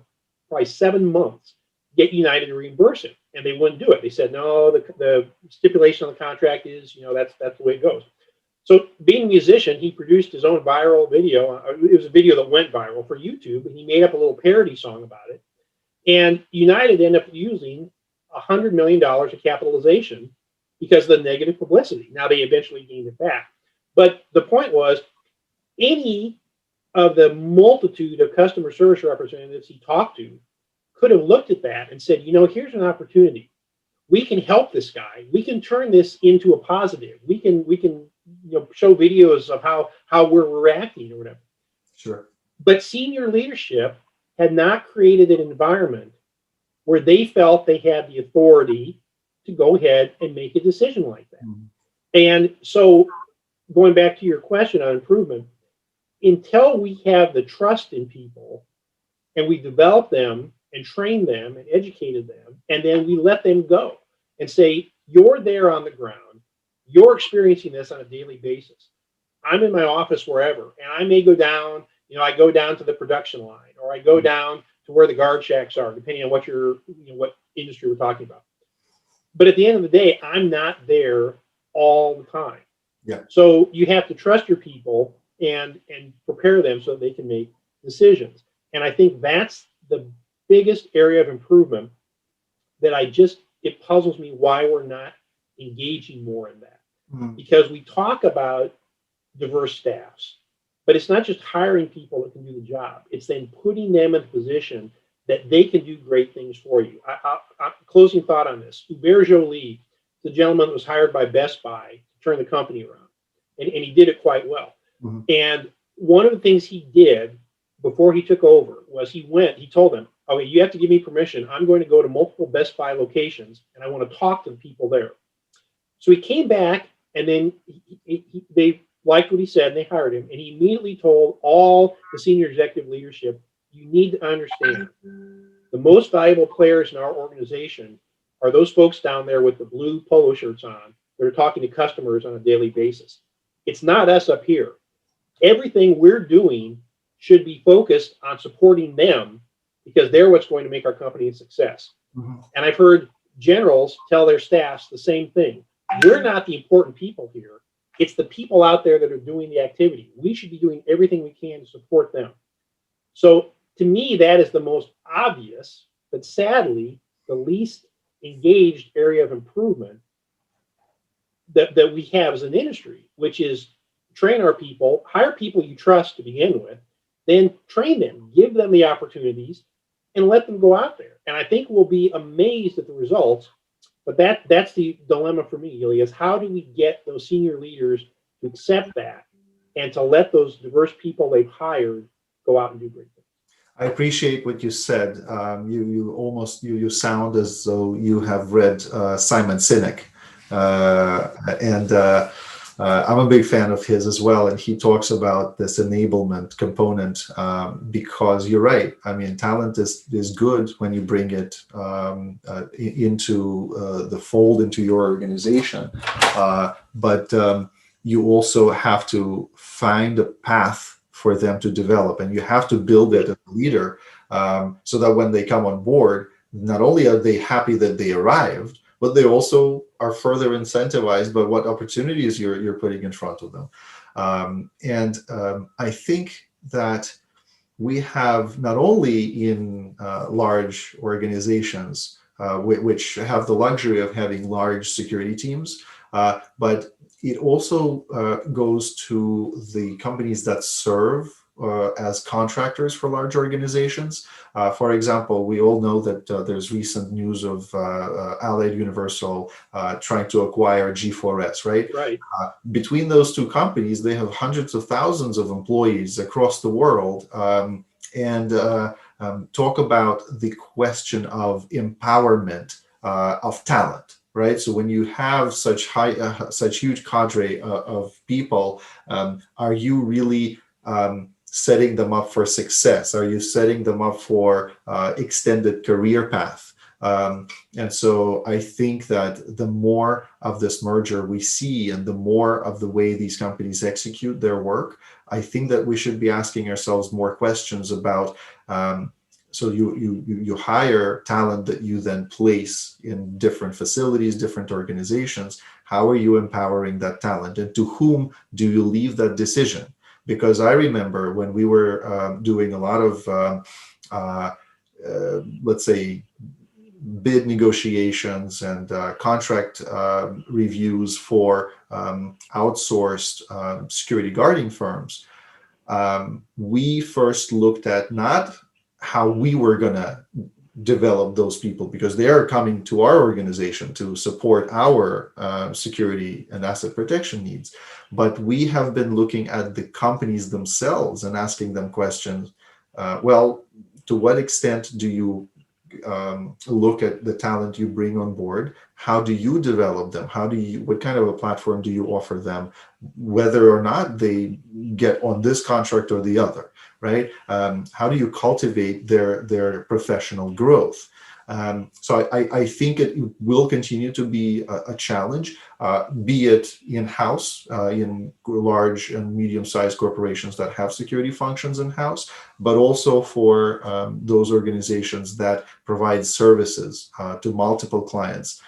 probably 7 months to get United to reimburse him, and they wouldn't do it. They said, no, the stipulation on the contract is, that's the way it goes. So being a musician, he produced his own viral video. It was a video that went viral for YouTube, and he made up a little parody song about it. And United ended up using $100 million of capitalization because of the negative publicity. Now they eventually gained it back. But the point was, any of the multitude of customer service representatives he talked to could have looked at that and said, here's an opportunity. We can help this guy. We can turn this into a positive. We can show videos of how we're reacting or whatever. Sure. But senior leadership had not created an environment where they felt they had the authority to go ahead and make a decision like that. Mm-hmm. And so going back to your question on improvement, until we have the trust in people and we develop them and train them and educated them, and then we let them go and say, you're there on the ground, you're experiencing this on a daily basis. I'm in my office wherever, and I may go down, I go down to the production line, or I go down to where the guard shacks are, depending on what what industry we're talking about. But at the end of the day, I'm not there all the time. Yeah. So you have to trust your people and prepare them so that they can make decisions. And I think that's the biggest area of improvement that it puzzles me why we're not engaging more in that. Mm-hmm. Because we talk about diverse staffs, but it's not just hiring people that can do the job. It's then putting them in a position that they can do great things for you. Closing thought on this. Hubert Joly, the gentleman that was hired by Best Buy to turn the company around, and he did it quite well. Mm-hmm. And one of the things he did before he took over was he told them, okay, you have to give me permission. I'm going to go to multiple Best Buy locations, and I want to talk to the people there. So he came back, and then they liked what he said, and they hired him. And he immediately told all the senior executive leadership, you need to understand, the most valuable players in our organization are those folks down there with the blue polo shirts on that are talking to customers on a daily basis. It's not us up here. Everything we're doing should be focused on supporting them because they're what's going to make our company a success. Mm-hmm. And I've heard generals tell their staffs the same thing. We're not the important people here. It's the people out there that are doing the activity. We should be doing everything we can to support them. So to me, that is the most obvious, but sadly, the least engaged area of improvement that we have as an industry, which is train our people, hire people you trust to begin with, then train them, give them the opportunities, and let them go out there. And I think we'll be amazed at the results. But that's the dilemma for me, Ilya, is how do we get those senior leaders to accept that and to let those diverse people they've hired go out and do great things? I appreciate what you said. You sound as though you have read Simon Sinek, and I'm a big fan of his as well. And he talks about this enablement component because you're right. I mean, talent is good when you bring it into the fold into your organization, but you also have to find a path for them to develop, and you have to build it as a leader so that when they come on board, not only are they happy that they arrived, but they also are further incentivized by what opportunities you're putting in front of them. I think that we have not only in large organizations, which have the luxury of having large security teams, but it also goes to the companies that serve as contractors for large organizations. For example, we all know that there's recent news of Allied Universal trying to acquire G4S, right? Right. Between those two companies, they have hundreds of thousands of employees across the world. Talk about the question of empowerment of talent. Right. So when you have such huge cadre of people, are you really setting them up for success? Are you setting them up for extended career path? And so I think that the more of this merger we see and the more of the way these companies execute their work, I think that we should be asking ourselves more questions about, so you hire talent that you then place in different facilities, different organizations. How are you empowering that talent, and to whom do you leave that decision? Because I remember when we were doing a lot of, let's say, bid negotiations and contract reviews for outsourced security guarding firms, we first looked at not how we were going to develop those people, because they are coming to our organization to support our security and asset protection needs. But we have been looking at the companies themselves and asking them questions. Well, to what extent do you look at the talent you bring on board? How do you develop them? What kind of a platform do you offer them, whether or not they get on this contract or the other, right? How do you cultivate their professional growth? So I think it will continue to be a challenge, be it in-house, in large and medium-sized corporations that have security functions in-house, but also for those organizations that provide services to multiple clients,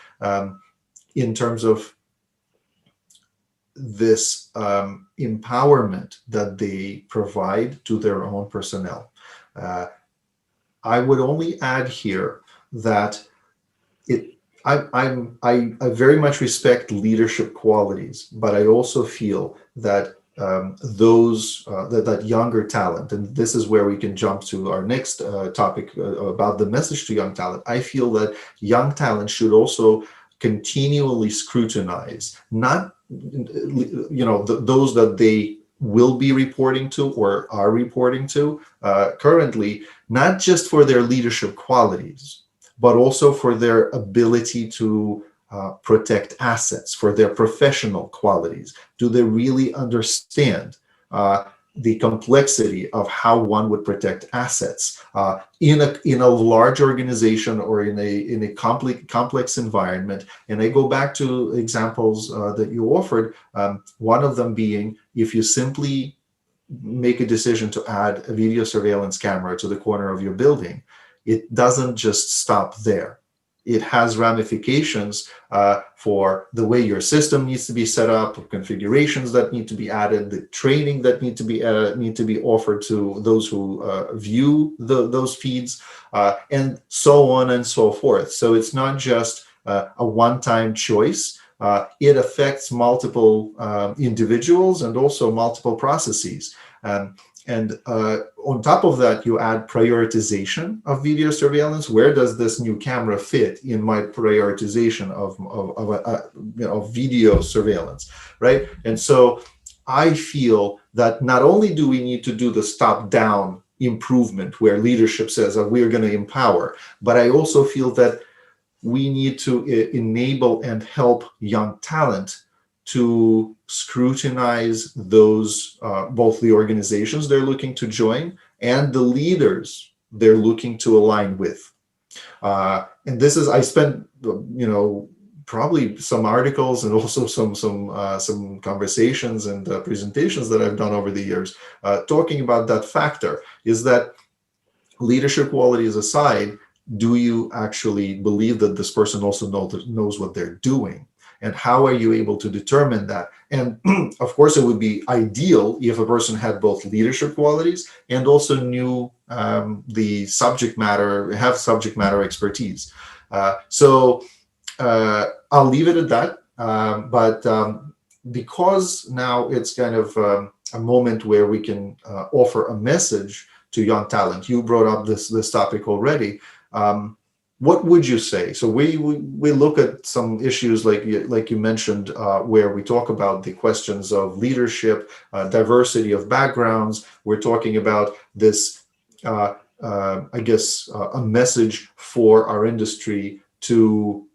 in terms of this empowerment that they provide to their own personnel. I would only add here that I very much respect leadership qualities, but I also feel that that younger talent, and this is where we can jump to our next topic about the message to young talent. I feel that young talent should also continually scrutinize, not those that they will be reporting to or are reporting to currently, not just for their leadership qualities, but also for their ability to protect assets, for their professional qualities. Do they really understand the complexity of how one would protect assets in a large organization or in a complex environment? And I go back to examples that you offered. One of them being, if you simply make a decision to add a video surveillance camera to the corner of your building, it doesn't just stop there. It has ramifications for the way your system needs to be set up, configurations that need to be added, the training that need to be offered to those who view those feeds, and so on and so forth. So it's not just a one-time choice. It affects multiple individuals and also multiple processes. And on top of that, you add prioritization of video surveillance. Where does this new camera fit in my prioritization of video surveillance, right? And so I feel that not only do we need to do the top-down improvement where leadership says that we're going to empower, but I also feel that we need to enable and help young talent to scrutinize those, both the organizations they're looking to join and the leaders they're looking to align with. And this is, I spent, probably some articles and also some conversations and presentations that I've done over the years, talking about that factor. Is that leadership qualities aside, do you actually believe that this person also knows what they're doing? And how are you able to determine that? And of course, it would be ideal if a person had both leadership qualities and also knew the subject matter expertise. So I'll leave it at that. But because now it's kind of a moment where we can offer a message to young talent. You brought up this topic already. What would you say? So we look at some issues like you mentioned, where we talk about the questions of leadership, diversity of backgrounds. We're talking about this, I guess, a message for our industry to,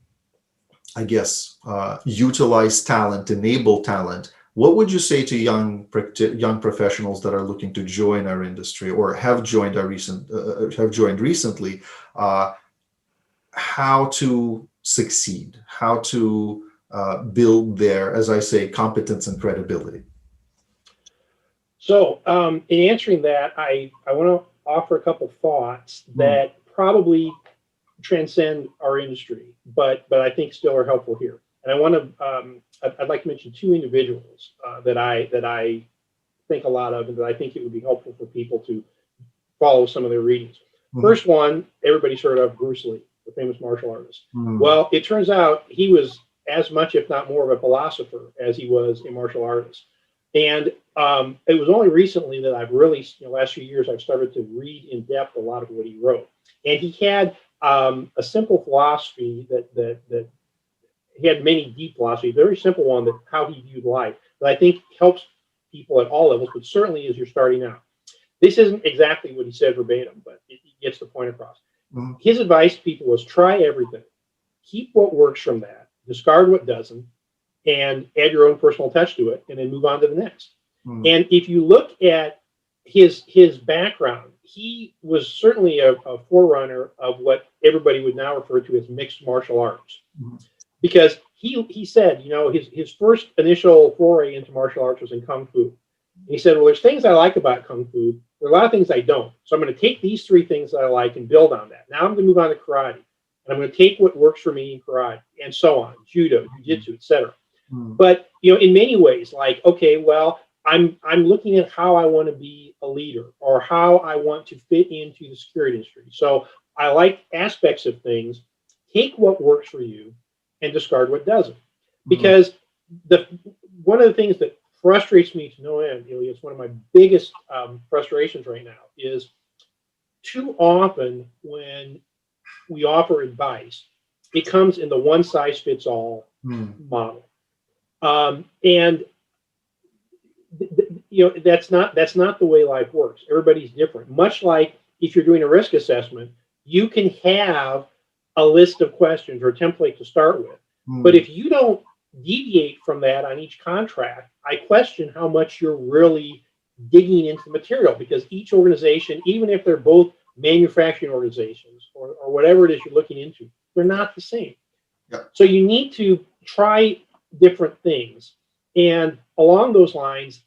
I guess, utilize talent, enable talent What would you say to young professionals that are looking to join our industry or have joined recently? How to succeed, how to build their, as I say, competence and credibility? So, in answering that, I want to offer a couple thoughts that probably transcend our industry, but I think still are helpful here. And I want to, I'd like to mention two individuals that I think a lot of, and that I think it would be helpful for people to follow some of their readings. First one, everybody's heard of, Bruce Lee, the famous martial artist. Well, it turns out he was as much, if not more, of a philosopher as he was a martial artist. And it was only recently that I've really, last few years, I've started to read in depth a lot of what he wrote. And he had a simple philosophy that he had many deep philosophies, very simple one, that how he viewed life, that I think helps people at all levels, but certainly as you're starting out. This isn't exactly what he said verbatim, but it gets the point across. His advice to people was try everything, keep what works from that, discard what doesn't, and add your own personal touch to it, and then move on to the next. And if you look at his background, he was certainly a forerunner of what everybody would now refer to as mixed martial arts. Because he said, his first initial foray into martial arts was in Kung Fu. And he said, well, there's things I like about Kung Fu. There are a lot of things I don't. So I'm going to take these three things that I like and build on that. Now I'm going to move on to karate. And I'm going to take what works for me in karate and so on, judo, jiu-jitsu, etc. But, in many ways, like, okay, well, I'm looking at how I want to be a leader or how I want to fit into the security industry. So I like aspects of things. Take what works for you and discard what doesn't. Because one of the things that frustrates me to no end, Ilya, it's one of my biggest frustrations right now, is too often when we offer advice, it comes in the one-size-fits-all model. And that's not the way life works. Everybody's different. Much like if you're doing a risk assessment, you can have a list of questions or a template to start with. But if you don't deviate from that on each contract, I question how much you're really digging into the material, because each organization, even if they're both manufacturing organizations or whatever it is you're looking into, they're not the same. So you need to try different things. And along those lines,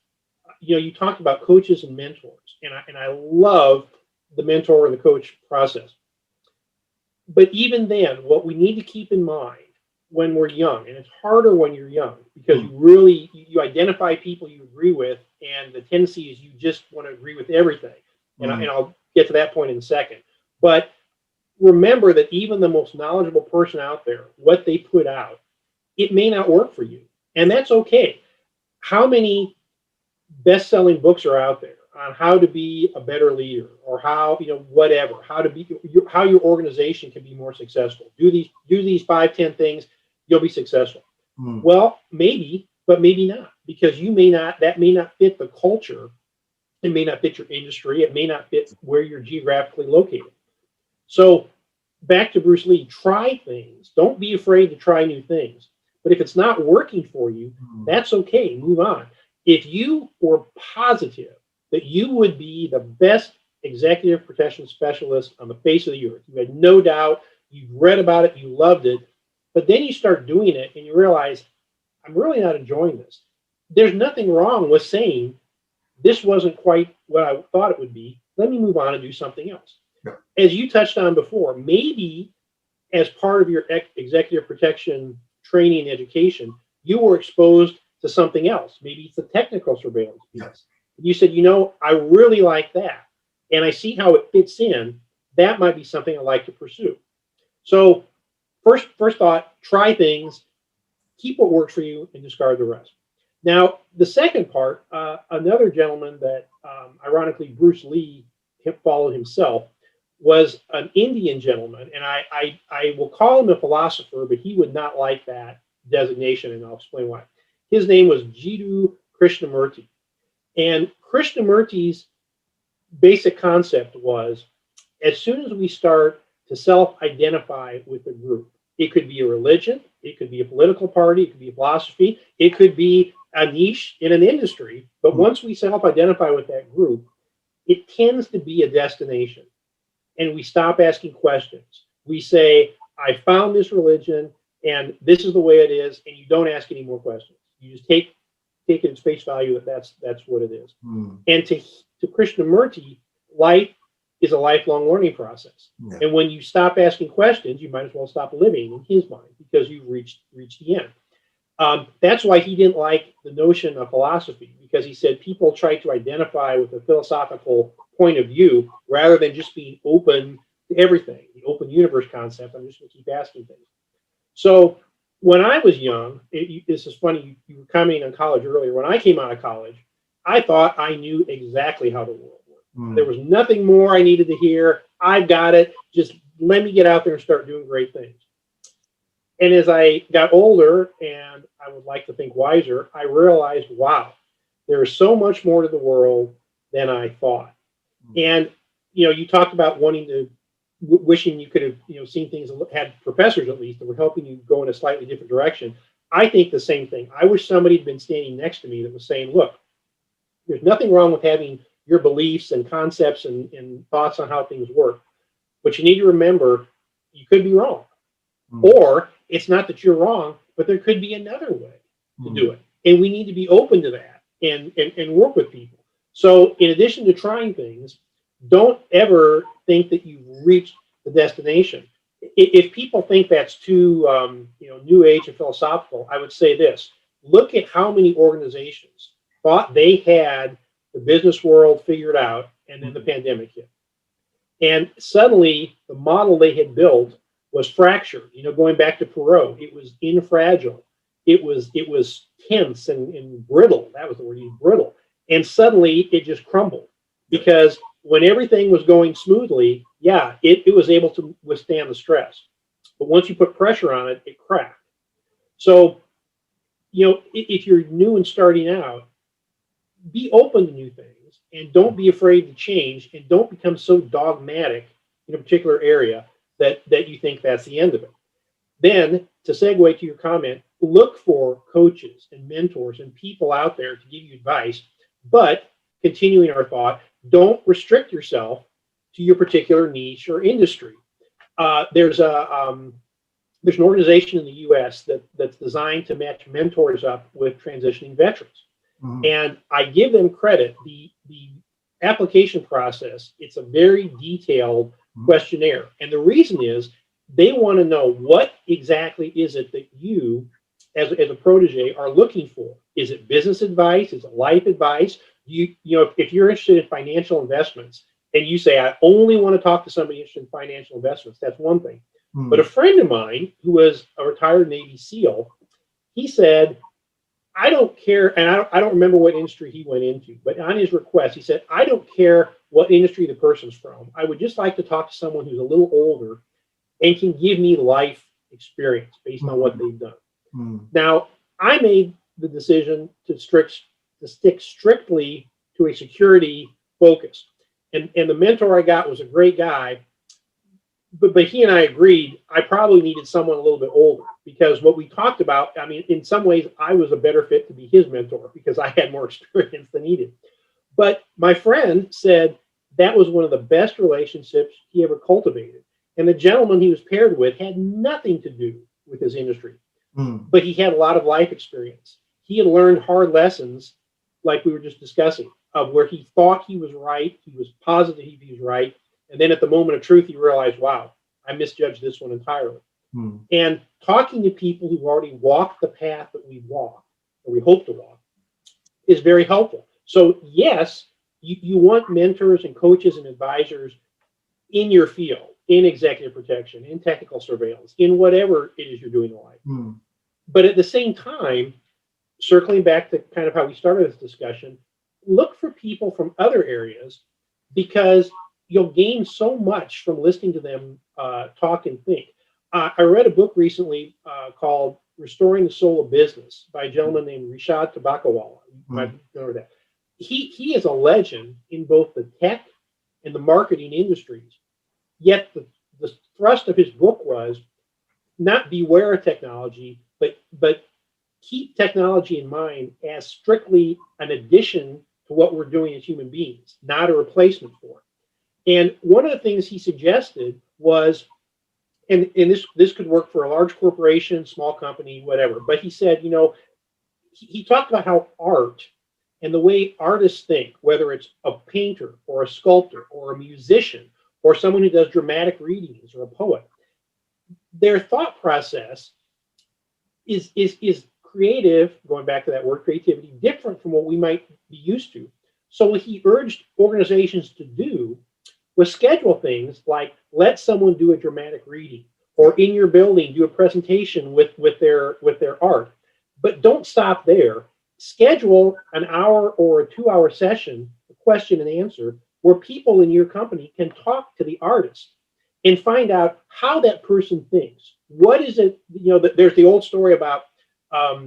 you talked about coaches and mentors, and I love the mentor and the coach process. But even then, what we need to keep in mind when we're young, and it's harder when you're young because you identify people you agree with, and the tendency is you just want to agree with everything. And I'll get to that point in a second. But remember that even the most knowledgeable person out there, what they put out, it may not work for you. And that's okay. How many best-selling books are out there on how to be a better leader, or how, whatever, how your organization can be more successful? Do these 5-10 things, you'll be successful. Well, maybe, but maybe not, because that may not fit the culture. It may not fit your industry. It may not fit where you're geographically located. So back to Bruce Lee, try things. Don't be afraid to try new things. But if it's not working for you, that's okay. Move on. If you were positive that you would be the best executive protection specialist on the face of the earth, you had no doubt, you've read about it, you loved it, but then you start doing it and you realize, I'm really not enjoying this. There's nothing wrong with saying, this wasn't quite what I thought it would be. Let me move on and do something else. As you touched on before, maybe as part of your executive protection training and education, you were exposed to something else. Maybe it's the technical surveillance piece. You said, I really like that, and I see how it fits in. That might be something I'd like to pursue. So first thought, try things, keep what works for you, and discard the rest. Now, the second part, another gentleman that, ironically, Bruce Lee followed himself, was an Indian gentleman, and I will call him a philosopher, but he would not like that designation, and I'll explain why. His name was Jiddu Krishnamurti. And Krishnamurti's basic concept was, as soon as we start to self-identify with a group, it could be a religion, it could be a political party, it could be a philosophy, it could be a niche in an industry, but once we self-identify with that group, it tends to be a destination. And we stop asking questions. We say, I found this religion and this is the way it is, and you don't ask any more questions. You just take it at face value that that's what it is. And to Krishnamurti, life is a lifelong learning process. Yeah. And when you stop asking questions, you might as well stop living in his mind, because you've reached the end. That's why he didn't like the notion of philosophy, because he said people try to identify with a philosophical point of view rather than just being open to everything, the open universe concept. I'm just going to keep asking things. So when I was young, this is funny, you were commenting on college earlier. When I came out of college, I thought I knew exactly how the world worked. There was nothing more I needed to hear. I've got it. Just let me get out there and start doing great things. And as I got older, and I would like to think wiser, I realized, wow, there's so much more to the world than I thought. And, you talked about wanting to, wishing you could have, seen things, had professors at least that were helping you go in a slightly different direction. I think the same thing. I wish somebody had been standing next to me that was saying, look, there's nothing wrong with having your beliefs and concepts and thoughts on how things work. But you need to remember, you could be wrong. Or it's not that you're wrong, but there could be another way to do it. And we need to be open to that and work with people. So in addition to trying things, don't ever think that you've reached the destination. If people think that's too new age and philosophical, I would say this: look at how many organizations thought they had the business world figured out, and then the pandemic hit. And suddenly the model they had built was fractured. Going back to Perot, it was infragile. It was tense and brittle. That was the word, brittle. And suddenly it just crumbled, because when everything was going smoothly, it was able to withstand the stress. But once you put pressure on it, it cracked. So, if you're new and starting out, be open to new things and don't be afraid to change, and don't become so dogmatic in a particular area that you think that's the end of it. Then, to segue to your comment, look for coaches and mentors and people out there to give you advice. But continuing our thought, don't restrict yourself to your particular niche or industry. There's an organization in the U.S. that's designed to match mentors up with transitioning veterans. And I give them credit. The application process, it's a very detailed questionnaire. And the reason is they want to know, what exactly is it that you, as a protege, are looking for. Is it business advice? Is it life advice? If you're interested in financial investments and you say, I only want to talk to somebody interested in financial investments, that's one thing. But a friend of mine who was a retired Navy SEAL, he said, I don't care, and I don't remember what industry he went into, but on his request, he said, I don't care what industry the person's from. I would just like to talk to someone who's a little older and can give me life experience based on what they've done. Now, I made the decision to stick strictly to a security focus. And the mentor I got was a great guy, but he and I agreed I probably needed someone a little bit older, because what we talked about, in some ways, I was a better fit to be his mentor because I had more experience than he did. But my friend said that was one of the best relationships he ever cultivated. And the gentleman he was paired with had nothing to do with his industry, but he had a lot of life experience. He had learned hard lessons, like we were just discussing, of where he thought he was right. He was positive he was right. And then at the moment of truth, he realized, wow, I misjudged this one entirely. And talking to people who've already walked the path that we walk, or we hope to walk, is very helpful. So yes, you want mentors and coaches and advisors in your field, in executive protection, in technical surveillance, in whatever it is you're doing in life. But at the same time, circling back to kind of how we started this discussion, look for people from other areas, because you'll gain so much from listening to them talk and think. I read a book recently called Restoring the Soul of Business by a gentleman named Rishad Tabakawala. You might know that. He is a legend in both the tech and the marketing industries. Yet the thrust of his book was not beware of technology, but keep technology in mind as strictly an addition to what we're doing as human beings, not a replacement for it. And one of the things he suggested was, and this could work for a large corporation, small company, whatever. But he said, he talked about how art and the way artists think, whether it's a painter or a sculptor or a musician or someone who does dramatic readings or a poet, their thought process is creative, going back to that word creativity, different from what we might be used to. So what he urged organizations to do was schedule things like let someone do a dramatic reading, or in your building do a presentation with their art. But don't stop there. Schedule an hour or a 2-hour session, a question and answer, where people in your company can talk to the artist and find out how that person thinks. What is it? There's the old story about Da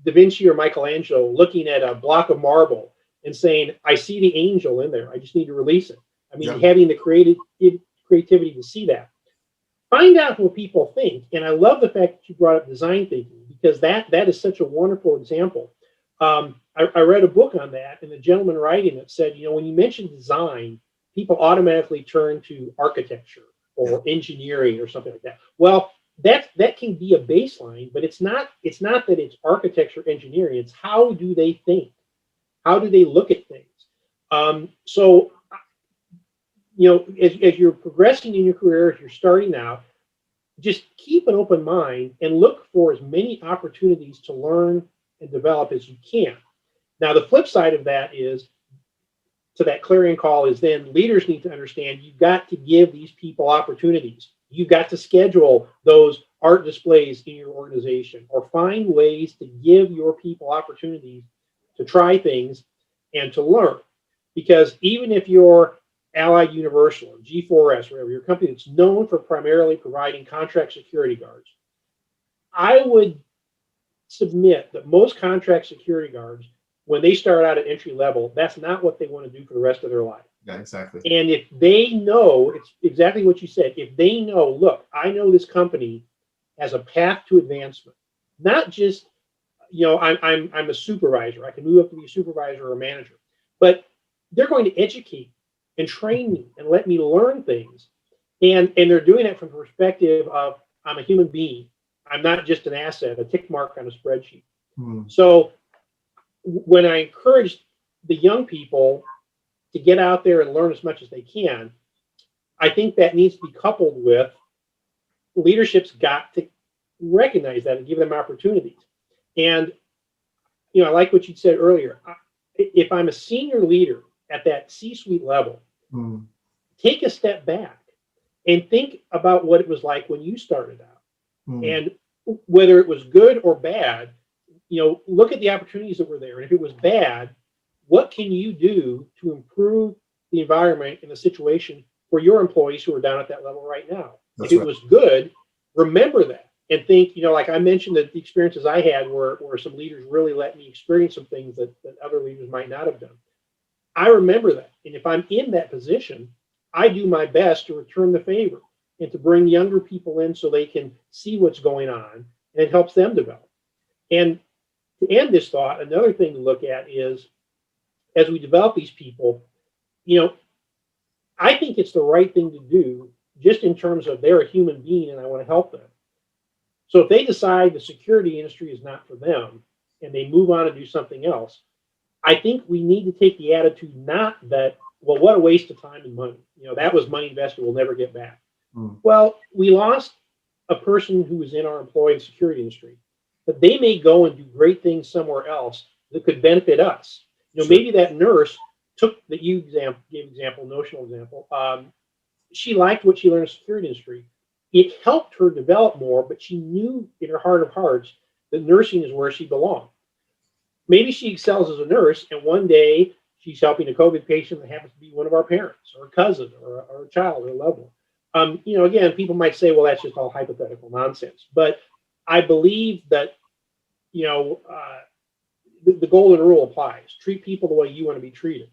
Vinci or Michelangelo looking at a block of marble and saying, I see the angel in there. I just need to release it. I mean, having the creativity to see that. Find out what people think. And I love the fact that you brought up design thinking, because that is such a wonderful example. I read a book on that, and the gentleman writing it said, when you mention design, people automatically turn to architecture or engineering or something like that. Well, that can be a baseline, but it's not that it's architecture, engineering. It's how do they think? How do they look at things? So as you're progressing in your career, if you're starting out, just keep an open mind and look for as many opportunities to learn and develop as you can. Now, the flip side of that is, to that clarion call, is then leaders need to understand you've got to give these people opportunities. You've got to schedule those art displays in your organization, or find ways to give your people opportunities to try things and to learn. Because even if you're Allied Universal or G4S, whatever, your company that's known for primarily providing contract security guards, I would submit that most contract security guards, when they start out at entry level, that's not what they want to do for the rest of their life. Yeah, exactly. And if they know, it's exactly what you said, if they know, look, I know this company has a path to advancement, not just, I'm a supervisor, I can move up to be a supervisor or a manager, but they're going to educate and train me and let me learn things. And they're doing it from the perspective of, I'm a human being. I'm not just an asset, a tick mark on a spreadsheet. So when I encourage the young people to get out there and learn as much as they can, I think that needs to be coupled with leadership's got to recognize that and give them opportunities. And, I like what you said earlier. If I'm a senior leader at that C-suite level, take a step back and think about what it was like when you started out. And whether it was good or bad, look at the opportunities that were there. And if it was bad, what can you do to improve the environment and the situation for your employees who are down at that level right now? If it was good, remember that and think, like I mentioned, that the experiences I had where some leaders really let me experience some things that other leaders might not have done. I remember that. And if I'm in that position, I do my best to return the favor and to bring younger people in so they can see what's going on, and it helps them develop. And to end this thought, another thing to look at is, as we develop these people, I think it's the right thing to do, just in terms of they're a human being and I want to help them. So if they decide the security industry is not for them and they move on to do something else, I think we need to take the attitude, not that, well, what a waste of time and money. That was money invested we'll never get back. Well, we lost a person who was in our employee and security industry, but they may go and do great things somewhere else that could benefit us. Maybe that nurse that you gave example, notional example. She liked what she learned in the security industry. It helped her develop more, but she knew in her heart of hearts that nursing is where she belonged. Maybe she excels as a nurse, and one day she's helping a COVID patient that happens to be one of our parents or a cousin or a child or a loved one. Again, people might say, well, that's just all hypothetical nonsense. But I believe that, the golden rule applies. Treat people the way you want to be treated.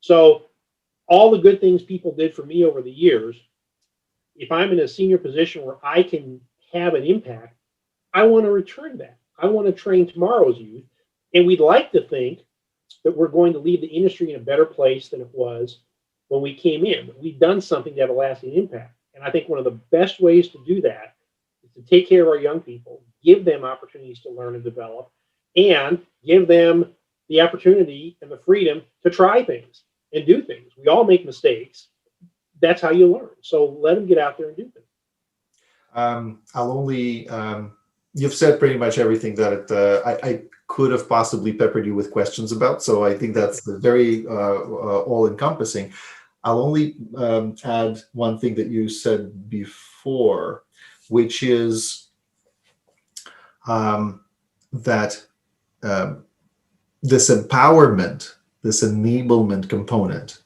So all the good things people did for me over the years, if I'm in a senior position where I can have an impact, I want to return that. I want to train tomorrow's youth. And we'd like to think that we're going to leave the industry in a better place than it was when we came in. But we've done something to have a lasting impact. And I think one of the best ways to do that is to take care of our young people, give them opportunities to learn and develop, and give them the opportunity and the freedom to try things and do things. We all make mistakes. That's how you learn. So let them get out there and do things. I'll only, you've said pretty much everything that I could have possibly peppered you with questions about. So I think that's very all-encompassing. I'll only add one thing that you said before, which is that this empowerment, this enablement component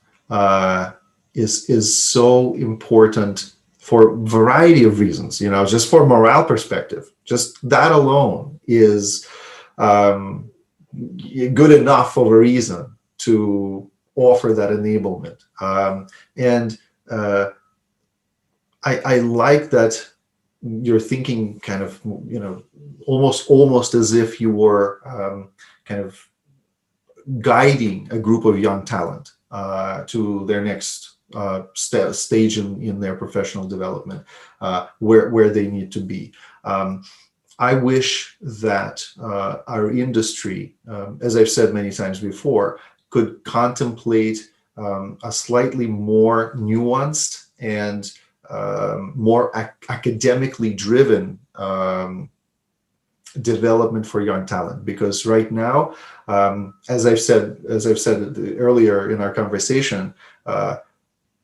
is so important for a variety of reasons, just for morale perspective. Just that alone is good enough of a reason to offer that enablement. I like that you're thinking kind of, almost as if you were kind of guiding a group of young talent to their next stage in their professional development, where they need to be. I wish that our industry, as I've said many times before, could contemplate a slightly more nuanced and more academically driven development for young talent. Because right now, as I've said earlier in our conversation,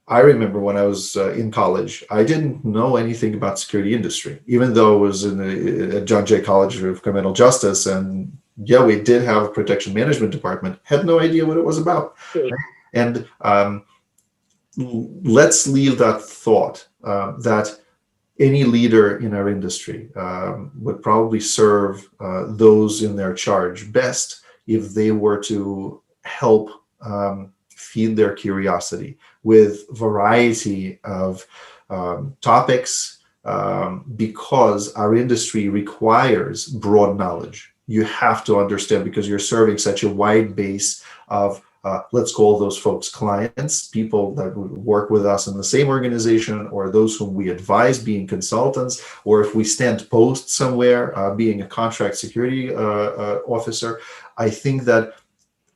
I remember when I was in college, I didn't know anything about security industry, even though I was at John Jay College of Criminal Justice, and yeah, we did have a protection management department. Had no idea what it was about. Sure. And let's leave that thought that any leader in our industry would probably serve those in their charge best if they were to help feed their curiosity with variety of topics, because our industry requires broad knowledge. You have to understand, because you're serving such a wide base of let's call those folks clients, people that would work with us in the same organization, or those whom we advise being consultants, or if we stand post somewhere being a contract security officer. I think that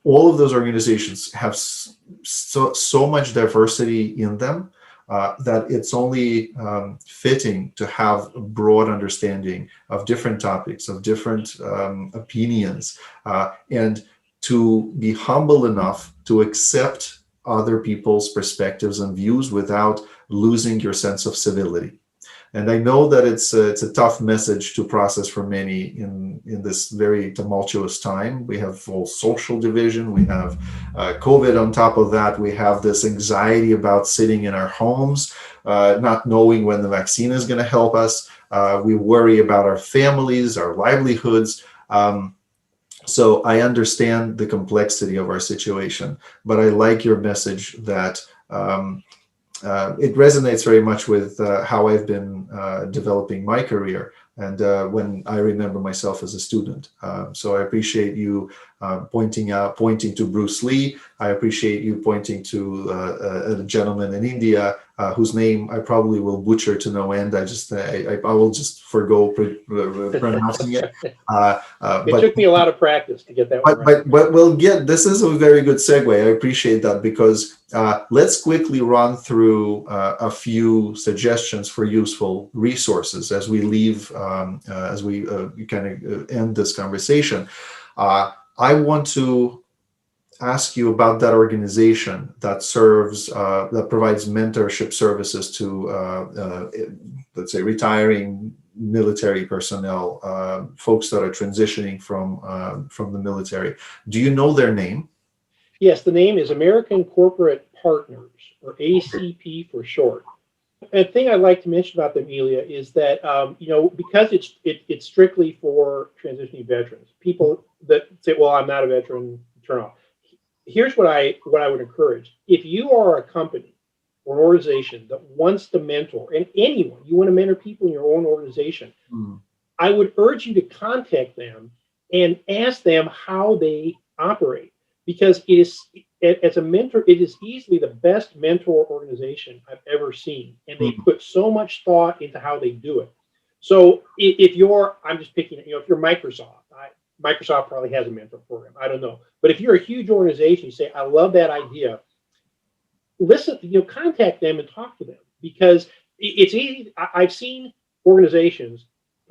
all of those organizations have so much diversity in them that it's only fitting to have a broad understanding of different topics, of different opinions, and to be humble enough to accept other people's perspectives and views without losing your sense of civility. And I know that it's a tough message to process for many in this very tumultuous time. We have full social division. We have COVID on top of that. We have this anxiety about sitting in our homes, not knowing when the vaccine is going to help us. We worry about our families, our livelihoods. So I understand the complexity of our situation, but I like your message that it resonates very much with how I've been developing my career, and when I remember myself as a student. So I appreciate you pointing to Bruce Lee. I appreciate you pointing to a gentleman in India whose name I probably will butcher to no end. I will just forgo pronouncing it. It took me a lot of practice to get that one right. But we'll get, this is a very good segue. I appreciate that, because let's quickly run through a few suggestions for useful resources as we leave, as we kind of end this conversation. I want to ask you about that organization that serves, that provides mentorship services to, let's say, retiring military personnel, folks that are transitioning from the military. Do you know their name? Yes, the name is American Corporate Partners, or ACP for short. And the thing I'd like to mention about them, Ilya, is that because it's strictly for transitioning veterans, people that say, "Well, I'm not a veteran," turn off. Here's what I would encourage: if you are a company or an organization that wants to mentor, and anyone you want to mentor people in your own organization, I would urge you to contact them and ask them how they operate, because it is, as a mentor, it is easily the best mentor organization I've ever seen, and they put so much thought into how they do it. So if you're, I'm just picking, if you're Microsoft, Microsoft probably has a mentor program. I don't know, but if you're a huge organization, you say, I love that idea. Listen, contact them and talk to them, because it's easy. I've seen organizations,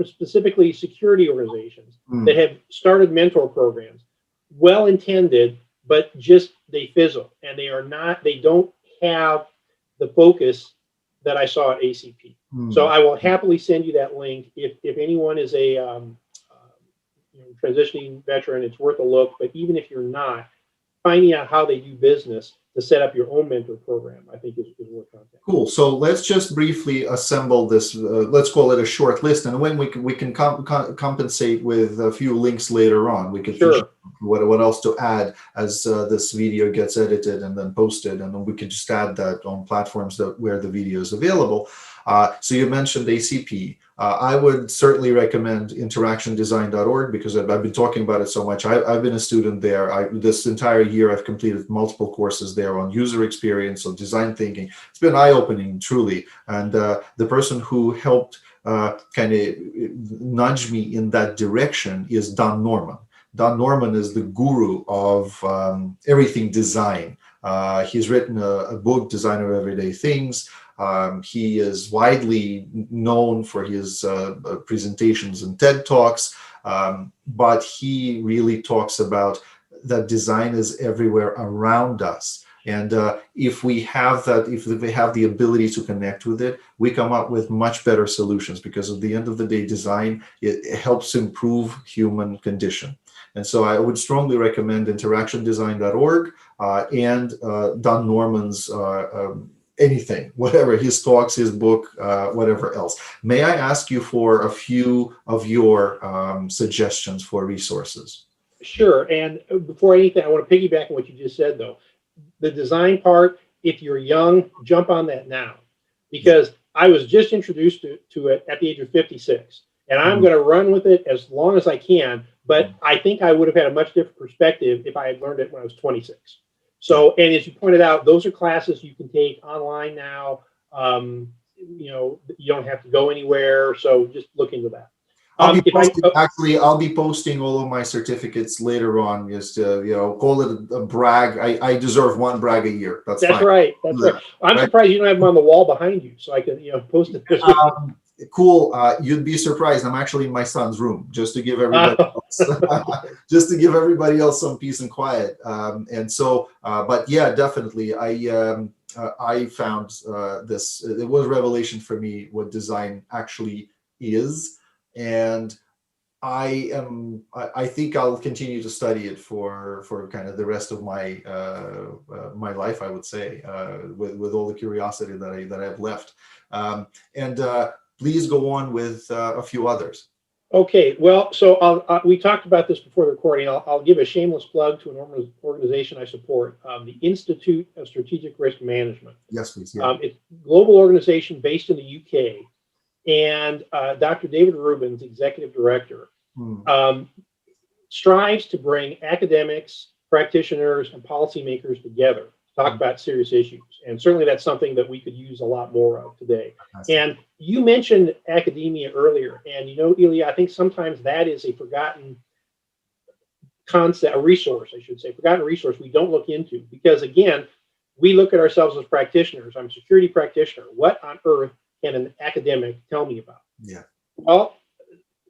specifically security organizations, that have started mentor programs, well intended, but just they fizzle, and they don't have the focus that I saw at ACP. So I will happily send you that link if anyone is a transitioning veteran. It's worth a look. But even if you're not, finding out how they do business to set up your own mentor program, I think is worth contacting. Cool. So let's just briefly assemble this. Let's call it a short list, and when we can compensate with a few links later on. We can Sure. What else to add as this video gets edited and then posted, and then we can just add that on platforms where the video is available. So you mentioned ACP. I would certainly recommend interactiondesign.org, because I've been talking about it so much. I've been a student there. This entire year, I've completed multiple courses there on user experience, on design thinking. It's been eye-opening, truly. And the person who helped kind of nudge me in that direction is Don Norman. Don Norman is the guru of everything design. He's written a book, Design of Everyday Things. He is widely known for his presentations and TED Talks, but he really talks about that design is everywhere around us. And if we have that, if we have the ability to connect with it, we come up with much better solutions, because at the end of the day, design, it helps improve human condition. And so I would strongly recommend interactiondesign.org and Don Norman's anything, whatever, his talks, his book, whatever else. May I ask you for a few of your suggestions for resources? Sure. And before anything, I want to piggyback on what you just said, though. The design part, if you're young, jump on that now, because I was just introduced to it at the age of 56, and I'm going to run with it as long as I can. But I think I would have had a much different perspective if I had learned it when I was 26. So, and as you pointed out, those are classes you can take online now. You don't have to go anywhere. So just look into that. I'll be posting all of my certificates later on. Just call it a brag. I deserve one brag a year. That's fine. Right. That's right. I'm surprised you don't have them on the wall behind you, so I can post it. Cool. You'd be surprised. I'm actually in my son's room, just to give everybody else some peace and quiet. And so, but yeah, definitely. I found this. It was a revelation for me what design actually is, and I think I'll continue to study it for kind of the rest of my my life, I would say, with all the curiosity that I've left. Please go on with a few others. Okay, well, so we talked about this before the recording. I'll give a shameless plug to an organization I support, the Institute of Strategic Risk Management. Yes, please. Yeah. It's a global organization based in the UK, and Dr. David Rubin's executive director strives to bring academics, practitioners, and policymakers together to talk about serious issues. And certainly that's something that we could use a lot more of today. And you mentioned academia earlier, and Ilya, I think sometimes that is a forgotten concept, a resource, I should say, forgotten resource we don't look into, because again, we look at ourselves as practitioners. I'm a security practitioner. What on earth can an academic tell me about? Yeah. Well,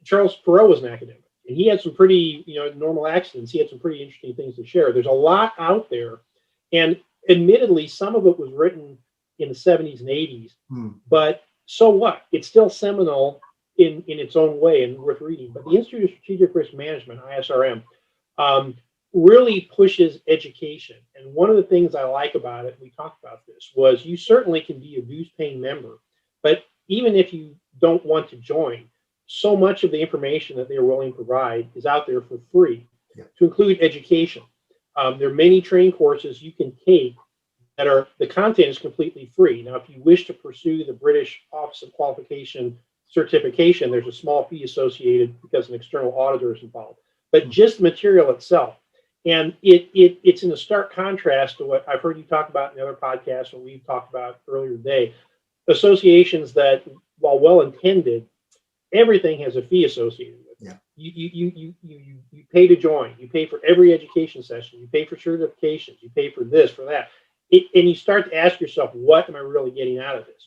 Charles Perrault was an academic, and he had some pretty, normal accidents. He had some pretty interesting things to share. There's a lot out there, and admittedly, some of it was written in the 70s and 80s, but so what? It's still seminal in its own way and worth reading. But the Institute of Strategic Risk Management, ISRM, really pushes education. And one of the things I like about it, we talked about this, was you certainly can be a dues-paying member, but even if you don't want to join, so much of the information that they're willing to provide is out there for free, to include education. There are many training courses you can take that the content is completely free. Now, if you wish to pursue the British Office of Qualification certification, there's a small fee associated because an external auditor is involved. But just the material itself, and it's in a stark contrast to what I've heard you talk about in other podcasts and we've talked about earlier today. Associations that, while well intended, everything has a fee associated with it. Yeah. You pay to join. You pay for every education session. You pay for certifications. You pay for this, for that. And you start to ask yourself, what am I really getting out of this?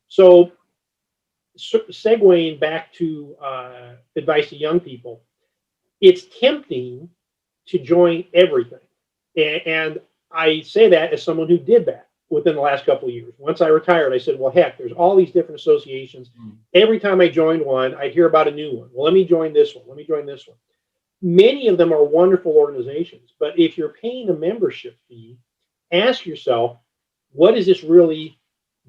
So, segueing back to advice to young people, it's tempting to join everything. And I say that as someone who did that within the last couple of years. Once I retired, I said, well, heck, there's all these different associations. Every time I joined one, I'd hear about a new one. Well, let me join this one. Let me join this one. Many of them are wonderful organizations, but if you're paying a membership fee, ask yourself, what is this really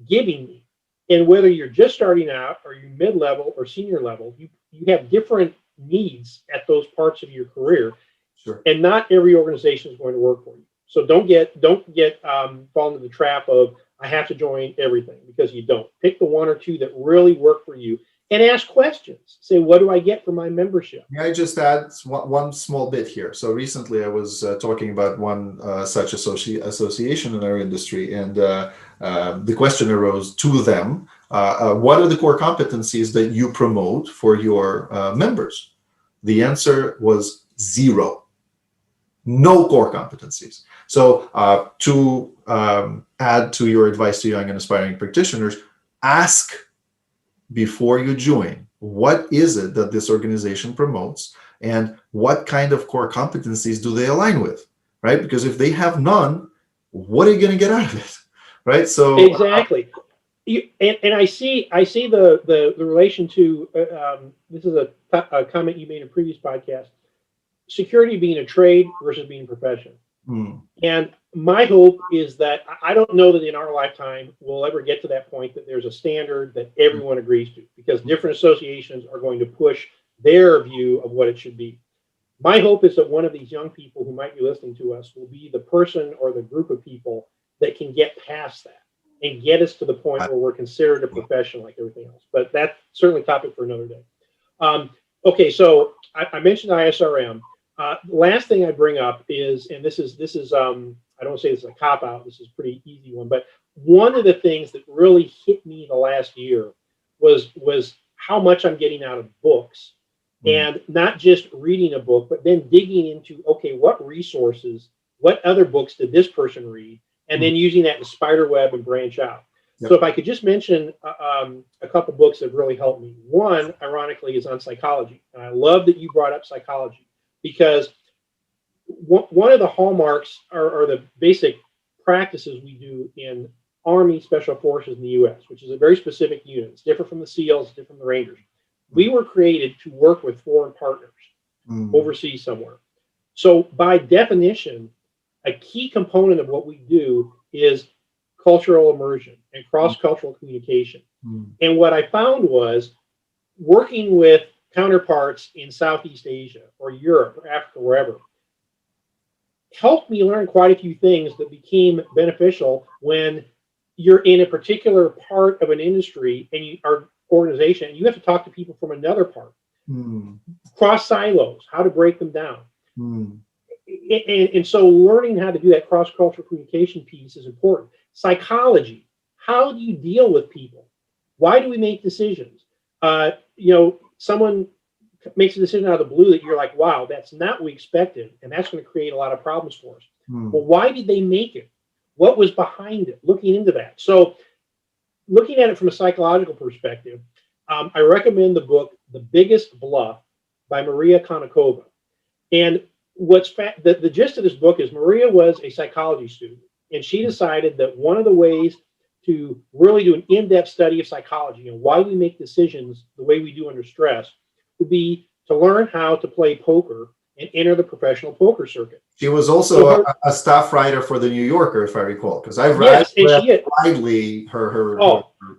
giving me? And whether you're just starting out or you're mid-level or senior level, you have different needs at those parts of your career. Sure. And not every organization is going to work for you. So don't fall into the trap of I have to join everything, because you don't. Pick the one or two that really work for you and ask questions. Say, what do I get for my membership? May I just add one small bit here? So recently I was talking about one such association in our industry, and the question arose to them, what are the core competencies that you promote for your members? The answer was zero. No core competencies. So to add to your advice to young and aspiring practitioners, ask before you join, what is it that this organization promotes, and what kind of core competencies do they align with, right? Because if they have none, what are you going to get out of it, right? So exactly. And I see the relation to this is a comment you made in a previous podcast. Security being a trade versus being a profession. And my hope is that I don't know that in our lifetime we'll ever get to that point that there's a standard that everyone agrees to, because different associations are going to push their view of what it should be. My hope is that one of these young people who might be listening to us will be the person or the group of people that can get past that and get us to the point where we're considered a profession like everything else. But that's certainly a topic for another day. Okay, so I mentioned ISRM. Last thing I bring up is, and this is I don't say this is a cop out. This is a pretty easy one, but one of the things that really hit me the last year was how much I'm getting out of books, and not just reading a book, but then digging into, okay, what resources, what other books did this person read, and then using that to spider web and branch out. Yep. So if I could just mention a couple books that really helped me. One, ironically, is on psychology, and I love that you brought up psychology, because one of the hallmarks or the basic practices we do in Army Special Forces in the U.S., which is a very specific unit. It's different from the SEALs, different from the Rangers. We were created to work with foreign partners overseas somewhere. So by definition, a key component of what we do is cultural immersion and cross-cultural communication. And what I found was working with counterparts in Southeast Asia or Europe or Africa, wherever, helped me learn quite a few things that became beneficial when you're in a particular part of an industry and you are organization, and you have to talk to people from another part. Cross silos, how to break them down. And so learning how to do that cross-cultural communication piece is important. Psychology, how do you deal with people? Why do we make decisions? Someone makes a decision out of the blue that you're like, wow, that's not what we expected, and that's going to create a lot of problems for us. Well, why did they make it? What was behind it? Looking into that. So looking at it from a psychological perspective, I recommend the book The Biggest Bluff by Maria Konnikova. And the gist of this book is Maria was a psychology student, and she decided that one of the ways to really do an in-depth study of psychology and why we make decisions the way we do under stress would be to learn how to play poker and enter the professional poker circuit. She was also a staff writer for the New Yorker, if I recall, because I've read widely her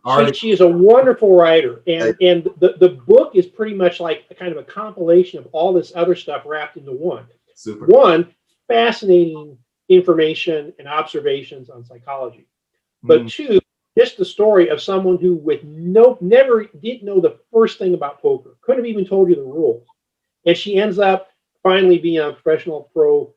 article. She is a wonderful writer, and the book is pretty much like a kind of a compilation of all this other stuff wrapped into one. Super. One, fascinating information and observations on psychology. But two, just the story of someone who never didn't know the first thing about poker, couldn't have even told you the rules, and she ends up finally being on a professional pro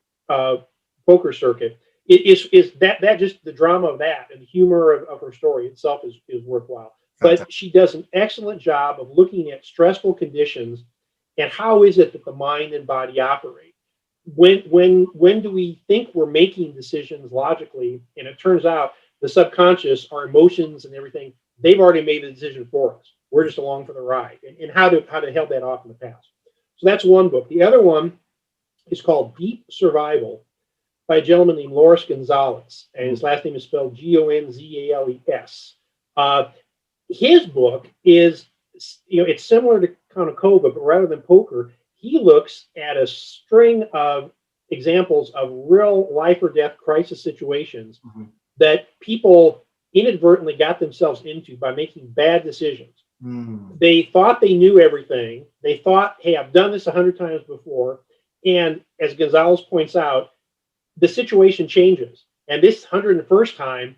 poker circuit. Is that just the drama of that and the humor of her story itself is worthwhile. But she does an excellent job of looking at stressful conditions and how is it that the mind and body operate. When do we think we're making decisions logically, and it turns out the subconscious, our emotions and everything, they've already made the decision for us. We're just along for the ride, and how to held that off in the past. So that's one book. The other one is called Deep Survival by a gentleman named Loris Gonzalez, and his last name is spelled Gonzales. His book is, it's similar to Konikova, but rather than poker, he looks at a string of examples of real life or death crisis situations that people inadvertently got themselves into by making bad decisions. They thought they knew everything. They thought, hey, I've done this 100 times before. And as Gonzalez points out, the situation changes. And this 101st time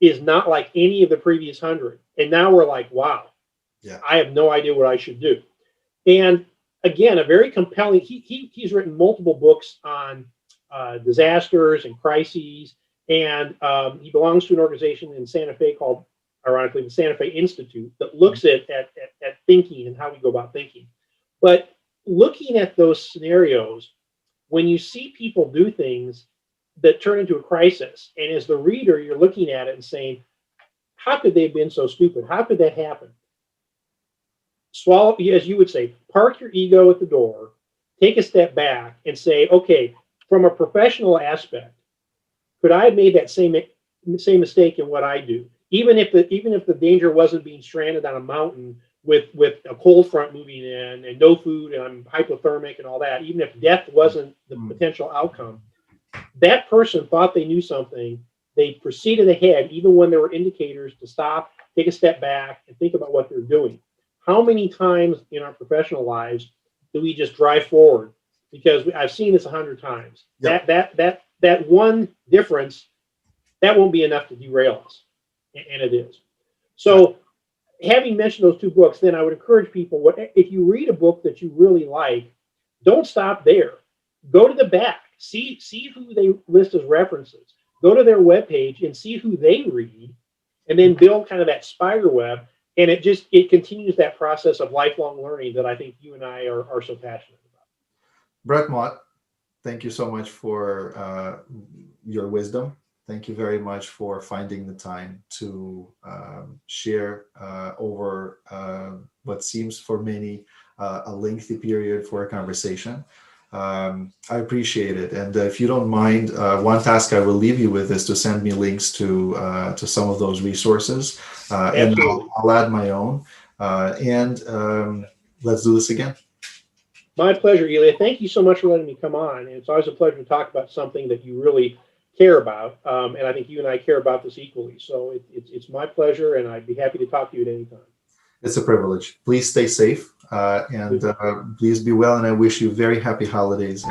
is not like any of the previous 100. And now we're like, wow, I have no idea what I should do. And again, a very compelling, he's written multiple books on disasters and crises. And he belongs to an organization in Santa Fe called, ironically, the Santa Fe Institute, that looks at thinking and how we go about thinking. But looking at those scenarios, when you see people do things that turn into a crisis, and as the reader, you're looking at it and saying, how could they have been so stupid? How could that happen? Swallow, as you would say, park your ego at the door, take a step back and say, okay, from a professional aspect, could I have made that same mistake in what I do? Even if the danger wasn't being stranded on a mountain with a cold front moving in and no food and I'm hypothermic and all that, even if death wasn't the potential outcome, that person thought they knew something. They proceeded ahead, even when there were indicators to stop, take a step back, and think about what they're doing. How many times in our professional lives do we just drive forward? Because I've seen this 100 times. Yep. That one difference, that won't be enough to derail us, and it is. So, having mentioned those two books, then I would encourage people, if you read a book that you really like, don't stop there. Go to the back. See who they list as references. Go to their webpage and see who they read, and then build kind of that spider web. And it continues that process of lifelong learning that I think you and I are so passionate about. Brett, Mott, thank you so much for your wisdom. Thank you very much for finding the time to share over what seems for many a lengthy period for a conversation. I appreciate it. And if you don't mind, one task I will leave you with is to send me links to some of those resources. And I'll add my own. And let's do this again. My pleasure, Ilya. Thank you so much for letting me come on. And it's always a pleasure to talk about something that you really care about. And I think you and I care about this equally. So it's my pleasure, and I'd be happy to talk to you at any time. It's a privilege. Please stay safe and please be well. And I wish you very happy holidays.